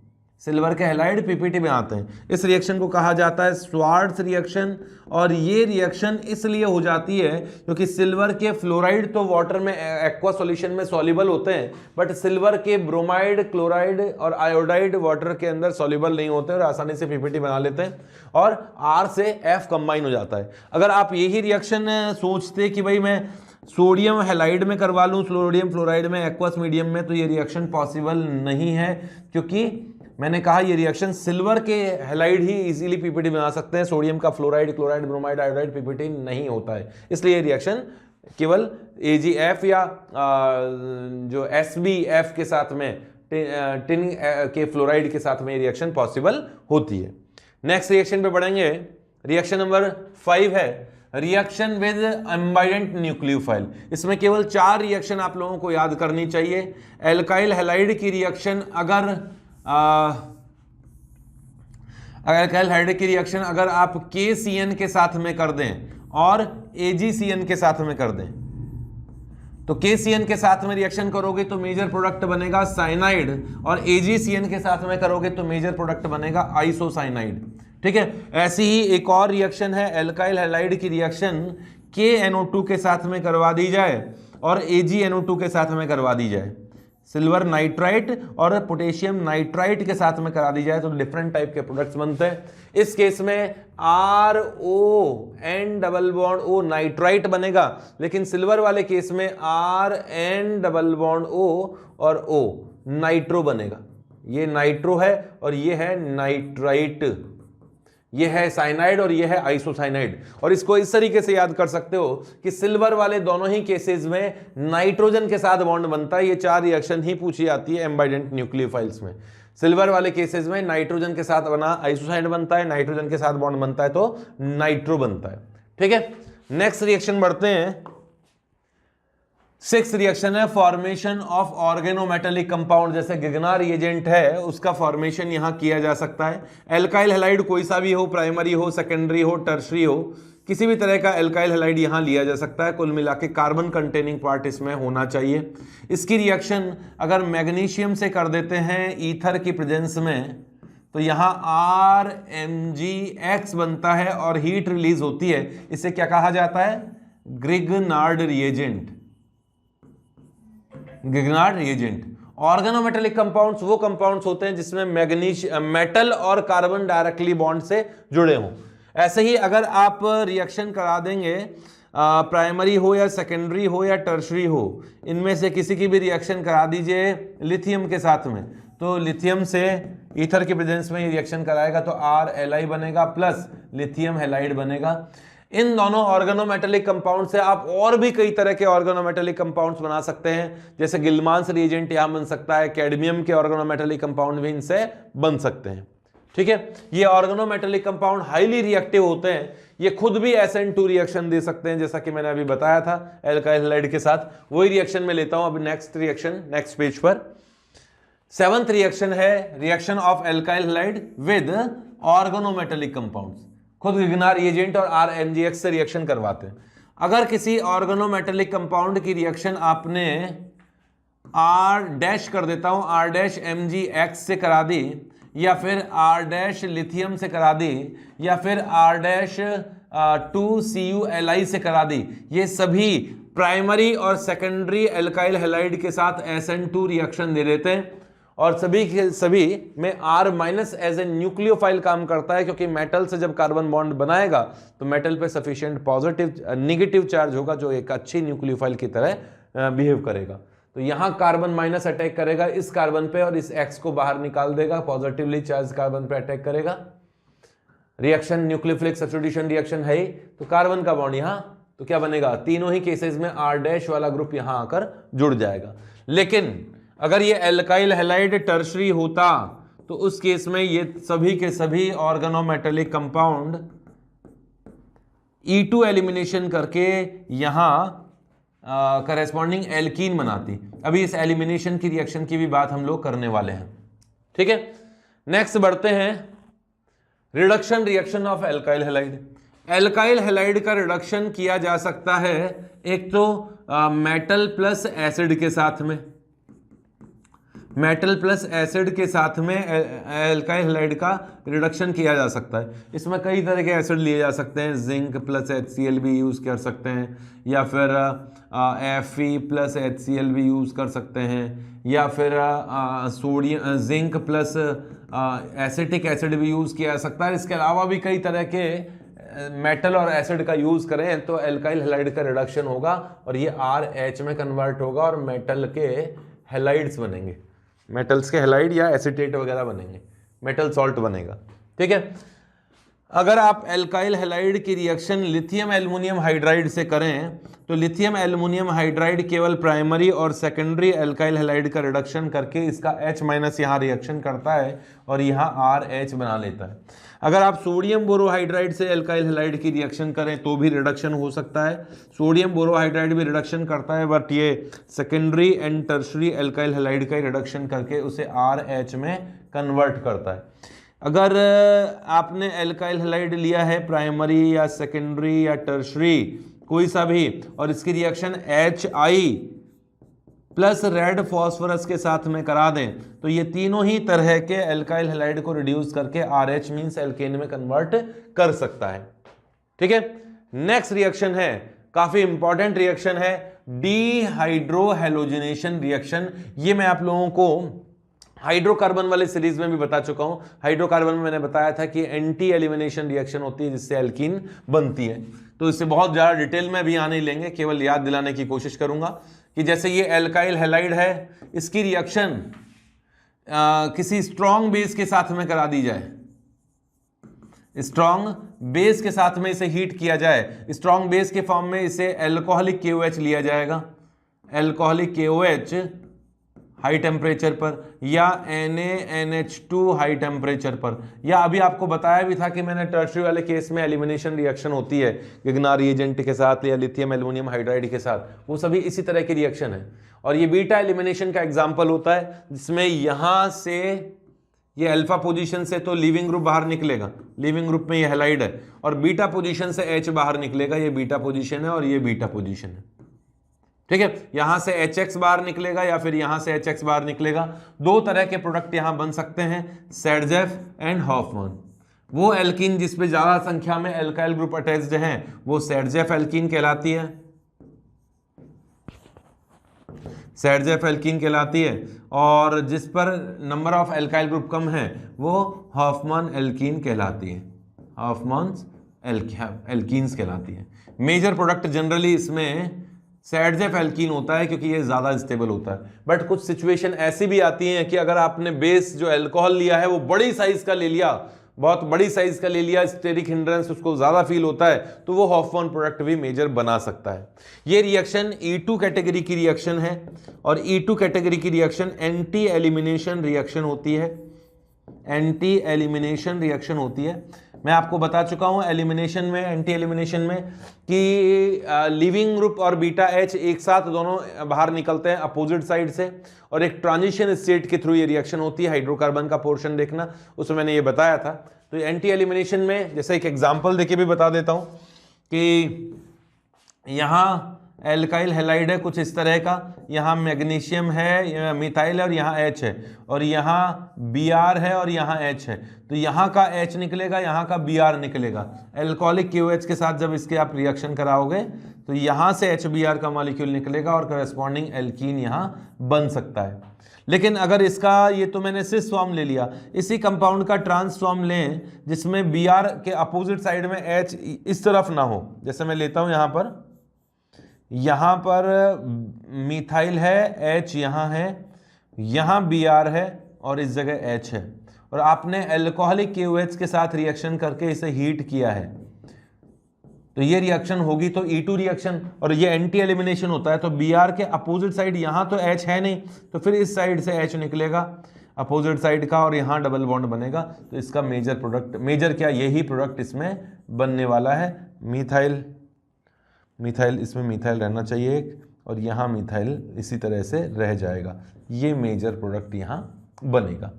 सिल्वर के हैलाइड PPT में आते हैं। इस रिएक्शन को कहा जाता है स्वार्ट्स रिएक्शन। और ये रिएक्शन इसलिए हो जाती है क्योंकि सिल्वर के फ्लोराइड तो वाटर में एक्वा सॉल्यूशन में सॉल्युबल होते हैं, बट सिल्वर के ब्रोमाइड, क्लोराइड और आयोडाइड वाटर के अंदर सॉल्युबल नहीं होते और आसानी से PPT बना लेते हैं और R से F कंबाइन हो जाता है। अगर आप यही रिएक्शन सोचते कि भाई मैं सोडियम हैलाइड में करवा लूं, सोडियम फ्लोराइड में, एक्वस मीडियम में, तो ये रिएक्शन पॉसिबल नहीं है, क्योंकि मैंने कहा ये रिएक्शन सिल्वर के हैलाइड ही इजीली PPT बना सकते हैं, सोडियम का fluoride, chloride, bromide, iodide PPT नहीं होता है। इसलिए ये रिएक्शन केवल AgF या जो SbF के साथ में, टिन के फ्लोराइड के साथ में ये रिएक्शन पॉसिबल होती है। नेक्स्ट रिएक्शन पे बढ़ेंगे। रिएक्शन नंबर 5 है रिएक्शन विद एम्बाइडेंट न्यूक्लियोफाइल। इसमें केवल 4 रिएक्शन आप लोगों को याद करनी चाहिए। एल्काइल हैलाइड की रिएक्शन एल्काइल हैलाइड की रिएक्शन अगर आप KCN के साथ में कर दें और AgCN के साथ में कर दें, तो KCN के साथ में रिएक्शन करोगे तो मेजर प्रोडक्ट बनेगा साइनाइड और AgCN के साथ में करोगे तो मेजर प्रोडक्ट बनेगा आइसोसाइनाइड। ठीक है। ऐसी ही एक और रिएक्शन है एल्काइल हैलाइड की रिएक्शन KNO2 के साथ में करवा दी जाए और AgNO2 के साथ में करवा दी जाए, सिल्वर नाइट्राइट और पोटेशियम नाइट्राइट के साथ में करा दी जाए, तो डिफरेंट टाइप के प्रोडक्ट्स बनते हैं। इस केस में RON double bond O nitrite बनेगा, लेकिन सिल्वर वाले केस में RN डबल बॉन्ड O और O नाइट्रो बनेगा। ये नाइट्रो है और ये है नाइट्राइट, ये है साइनाइड और ये है आइसोसाइनाइड। और इसको इस तरीके से याद कर सकते हो कि सिल्वर वाले दोनों ही केसेस में नाइट्रोजन के साथ बॉन्ड बनता है। ये 4 रिएक्शन ही पूछी जाती है एम्बाइडेंट न्यूक्लियोफाइल्स में। सिल्वर वाले केसेस में नाइट्रोजन के साथ बना आइसोसाइनाइड बनता है, नाइट्रोजन के साथ बॉन्ड बनता है तो नाइट्रो बनता है। ठीक है। नेक्स्ट रिएक्शन बढ़ते हैं। 6th रिएक्शन है फॉर्मेशन ऑफ ऑर्गेनोमेटेलिक कंपाउंड। जैसे गिगना रिएजेंट है उसका फॉर्मेशन यहां किया जा सकता है। एल्काइल हैलाइड कोई सा भी हो, प्राइमरी हो, सेकेंडरी हो, टर्शरी हो, किसी भी तरह का एल्काइल हैलाइड यहां लिया जा सकता है। कुल मिला के कार्बन कंटेनिंग पार्ट इसमें होना चाहिए। इसकी रिएक्शन अगर मैग्नीशियम से कर देते हैं ईथर की प्रेजेंस में, तो यहां RMgX बनता है और हीट रिलीज होती है। इसे क्या कहा जाता है? Grignard reagent. Grignard reagent. Organometallic compounds वो कंपाउंड्स होते हैं जिसमें मेटल और कार्बन डायरेक्टली बॉन्ड से जुड़े हों। ऐसे ही अगर आप रिएक्शन करा देंगे, प्राइमरी हो या सेकेंडरी हो या टर्शरी हो, इनमें से किसी की भी रिएक्शन करा दीजिए लिथियम के साथ में, तो लिथियम से ईथर के प्रेजेंस में रिएक्शन कराएगा तो RLi बनेगा प्लस लिथियम हैलाइड बनेगा। इन दोनों ऑर्गेनोमेटेलिक कंपाउंड से आप और भी कई तरह के ऑर्गेनोमेटेलिक कंपाउंड्स बना सकते हैं, जैसे गिलमांस रिएजेंट यहां बन सकता है, कैडमियम के ऑर्गेनोमेटेलिक कंपाउंड भी इनसे बन सकते हैं। ठीक है, ये ऑर्गेनोमेटेलिक कंपाउंड हाईली रिएक्टिव होते हैं। ये खुद भी SN2 रिएक्शन दे सकते हैं, जैसा कि मैंने अभी बताया था एल्काइल हैलाइड के साथ। वही रिएक्शन में लेता हूं अभी नेक्स्ट रिएक्शन, नेक्स्ट पेज पर। 7th रिएक्शन है reaction of alkyl halide with organometallic compounds. खुद ग्रिग्नार्ड रिएजेंट और RMgX से रिएक्शन करवाते हैं। अगर किसी ऑर्गेनोमेटेलिक कंपाउंड की रिएक्शन आपने R' कर देता हूं, R'(MgX) से करा दी, या फिर R' लिथियम से करा दी, या फिर R'(2CuLi) से करा दी, ये सभी प्राइमरी और सेकेंडरी एल्काइल हैलाइड के साथ SN2 रिएक्शन दे देते हैं। और सभी के सभी में R- एज ए न्यूक्लियोफाइल काम करता है, क्योंकि मेटल से जब कार्बन बॉन्ड बनाएगा तो मेटल पे सफिशिएंट पॉजिटिव नेगेटिव चार्ज होगा जो एक अच्छी न्यूक्लियोफाइल की तरह बिहेव करेगा। तो यहां कार्बन माइनस अटैक करेगा इस कार्बन पे और इस X को बाहर निकाल देगा, पॉजिटिवली चार्ज कार्बन पे अटैक करेगा। रिएक्शन न्यूक्लियोफिलिक सब्स्टिट्यूशन रिएक्शन है, तो कार्बन का बॉन्ड यहां, तो क्या बनेगा? तीनों ही केसेस में R' वाला ग्रुप यहां आकर जुड़ जाएगा। लेकिन अगर ये एल्काइल हैलाइड टर्शरी होता तो उस केस में ये सभी के सभी ऑर्गेनोमेटेलिक कंपाउंड E2 एलिमिनेशन करके यहां करेस्पॉन्डिंग एल्कीन बनाती। अभी इस एलिमिनेशन की रिएक्शन की भी बात हम लोग करने वाले हैं। ठीक है, नेक्स्ट बढ़ते हैं reduction reaction of alkyl halide. Alkyl halide का रिडक्शन किया जा सकता है एक तो मेटल प्लस एसिड के साथ में, मेटल प्लस एसिड के साथ में एल्काइल हैलाइड का रिडक्शन किया जा सकता है। इसमें कई तरह के एसिड लिए जा सकते हैं, जिंक प्लस HCl भी यूज़ कर सकते हैं, या फिर Fe प्लस HCl भी यूज़ कर सकते हैं, या फिर sodium zinc plus acetic acid भी यूज़ किया जा सकता है। इसके अलावा भी कई तरह के मेटल और एसिड का यूज़ करें तो एल्काइल हैलाइड का रिडक्शन होगा और ये RH में कन्वर्ट होगा और मेटल के हैलाइड्स बनेंगे, मेटल्स के हैलाइड या एसिटेट वगैरह बनेंगे, मेटल सॉल्ट बनेगा। ठीक है, अगर आप एल्काइल हैलाइड की रिएक्शन लिथियम एल्युमिनियम हाइड्राइड से करें तो लिथियम एल्युमिनियम हाइड्राइड केवल प्राइमरी और सेकेंडरी एल्काइल हैलाइड का रिडक्शन करके इसका H- यहाँ रिएक्शन करता है और यहाँ RH बना लेता है। अगर आप सोडियम बोरोहाइड्राइड से एल्काइल हैलाइड की रिएक्शन करें तो भी रिडक्शन हो सकता है। सोडियम बोरोहाइड्राइड भी रिडक्शन करता है, बट ये secondary and tertiary alkyl halide का रिडक्शन करके उसे RH में कन्वर्ट करता है। अगर आपने एल्काइल हैलाइड लिया है प्राइमरी या सेकेंडरी या टर्शरी कोई सा भी, और इसकी reaction HI plus red phosphorus के साथ में करा दें तो ये तीनों ही तरह के एल्काइल हैलाइड को रिड्यूस करके RH मींस एल्केन में कन्वर्ट कर सकता है। ठीक है, नेक्स्ट रिएक्शन है, काफी इंपॉर्टेंट रिएक्शन है, डीहाइड्रोहैलोजिनेशन रिएक्शन। ये मैं आप लोगों को हाइड्रोकार्बन वाले सीरीज में भी बता चुका हूं। हाइड्रोकार्बन में मैंने बताया था कि एंटी एलिमिनेशन रिएक्शन होती है जिससे एल्कीन बनती है, तो इससे बहुत ज्यादा डिटेल में भी आने लेंगे, केवल याद दिलाने की कोशिश करूंगा कि जैसे ये एल्काइल हैलाइड है, इसकी रिएक्शन किसी स्ट्रॉन्ग बेस के साथ में करा दी जाए, स्ट्रॉन्ग बेस के साथ में इसे हीट किया जाए, स्ट्रॉन्ग बेस के फॉर्म में इसे एल्कोहलिक KOH लिया जाएगा, एल्कोहलिक KOH हाई टेम्परेचर पर, या NaNH2 हाई टेम्परेचर पर, या अभी आपको बताया भी था कि मैंने टर्शरी वाले केस में एलिमिनेशन रिएक्शन होती है ग्रिग्नार्ड रिएजेंट के साथ या लिथियम एल्युमिनियम हाइड्राइड के साथ, वो सभी इसी तरह की रिएक्शन है। और ये बीटा एलिमिनेशन का एग्जाम्पल होता है जिसमें यहां से ये अल्फा पोजीशन से तो लीविंग ग्रुप बाहर निकलेगा, लीविंग ग्रुप में ये हैलाइड है, और बीटा पोजीशन से H बाहर निकलेगा, ये बीटा पोजीशन है और ये बीटा पोजीशन है, ठीक है। यहां से HX बाहर निकलेगा या फिर यहां से HX बाहर निकलेगा। दो तरह के प्रोडक्ट यहां बन सकते हैं, सैडजेफ एंड हॉफमैन। वो एल्कीन जिसपे ज्यादा संख्या में एल्काइल ग्रुप अटैच्ड हैं वो सैडजेफ एल्कीन कहलाती है, सैडजेफ एल्कीन कहलाती है, और जिस पर नंबर ऑफ एल्काइल ग्रुप कम है वो हॉफमैन एल्कीन कहलाती है, हॉफमैन एल्कीन्स कहलाती है। मेजर प्रोडक्ट जनरली इसमें सैडजेफ एल्कीन होता है क्योंकि ये ज्यादा स्टेबल होता है। बट कुछ सिचुएशन ऐसी भी आती हैं कि अगर आपने बेस जो अल्कोहल लिया है वो बड़ी साइज का ले लिया, बहुत बड़ी साइज का ले लिया, स्टेरिक हिंड्रेंस उसको ज्यादा फील होता है, तो वो हॉफमैन प्रोडक्ट भी मेजर बना सकता है। ये रिएक्शन E2 कैटेगरी की रिएक्शन है, और E2 कैटेगरी की रिएक्शन एंटी एलिमिनेशन रिएक्शन होती है, एंटी एलिमिनेशन रिएक्शन होती है। मैं आपको बता चुका हूं एलिमिनेशन में, एंटी एलिमिनेशन में, कि लिविंग ग्रुप और बीटा H एक साथ दोनों बाहर निकलते हैं अपोजिट साइड से, और एक ट्रांजिशन स्टेट के थ्रू ये रिएक्शन होती है। हाइड्रोकार्बन का पोर्शन देखना, उसमें मैंने ये बताया था। तो एंटी एलिमिनेशन में जैसे एक एग्जांपल देके भी बता देता हूं कि यहाँ एल्काइल हैलाइड है कुछ इस तरह का, यहाँ मैग्नीशियम है, मिथाइल है, और यहाँ H है, और यहाँ Br है और यहाँ H है। तो यहाँ का H निकलेगा, यहाँ का Br निकलेगा। एल्कोहलिक KOH के साथ जब इसके आप रिएक्शन कराओगे तो यहाँ से HBr का मॉलिक्यूल निकलेगा और करेस्पॉन्डिंग एल्कीन यहाँ बन सकता है। लेकिन अगर इसका, ये तो मैंने सिस फॉर्म ले लिया, इसी कंपाउंड का ट्रांस फॉर्म लें जिसमें Br के अपोजिट साइड में H इस तरफ ना हो। जैसे मैं लेता हूँ यहाँ पर मिथाइल है, H यहाँ है, यहाँ Br है और इस जगह H है, और आपने अल्कोहलिक KOH के साथ रिएक्शन करके इसे हीट किया है, तो ये रिएक्शन होगी तो E2 रिएक्शन, और ये एंटी एलिमिनेशन होता है। तो Br के अपोजिट साइड यहाँ तो H है नहीं, तो फिर इस साइड से H निकलेगा अपोजिट साइड का, और यहाँ डबल बॉन्ड बनेगा। तो इसका मेजर प्रोडक्ट, मेजर क्या, यही प्रोडक्ट इसमें बनने वाला है। मिथाइल, मिथाइल, इसमें मिथाइल रहना चाहिए एक, और यहाँ मिथाइल इसी तरह से रह जाएगा। ये मेजर प्रोडक्ट यहाँ बनेगा।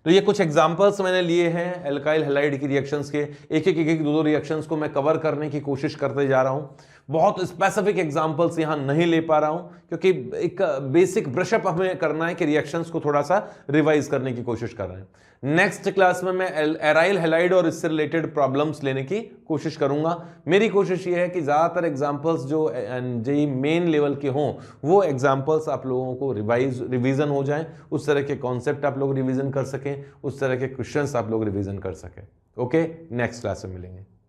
तो ये कुछ एग्जांपल्स मैंने लिए हैं एल्काइल हैलाइड की रिएक्शंस के। एक दो रिएक्शंस को मैं कवर करने की कोशिश करते जा रहा हूँ। बहुत स्पेसिफिक एग्जांपल्स यहाँ नहीं ले पा रहा हूँ क्योंकि एक बेसिक ब्रशअप हमें करना है कि रिएक्शंस को थोड़ा सा रिवाइज करने की कोशिश कर रहे हैं। नेक्स्ट क्लास में मैं एराइल हैलाइड और इससे रिलेटेड प्रॉब्लम्स लेने की कोशिश करूंगा। मेरी कोशिश ये है कि ज़्यादातर एग्जांपल्स जो जेईई मेन लेवल के हों वो एग्जांपल्स आप लोगों को रिवीजन हो जाएं, उस तरह के कॉन्सेप्ट आप लोग रिवीजन कर सकें, उस तरह के क्वेश्चंस आप लोग रिवीजन कर सकें। ओके, नेक्स्ट क्लास में मिलेंगे।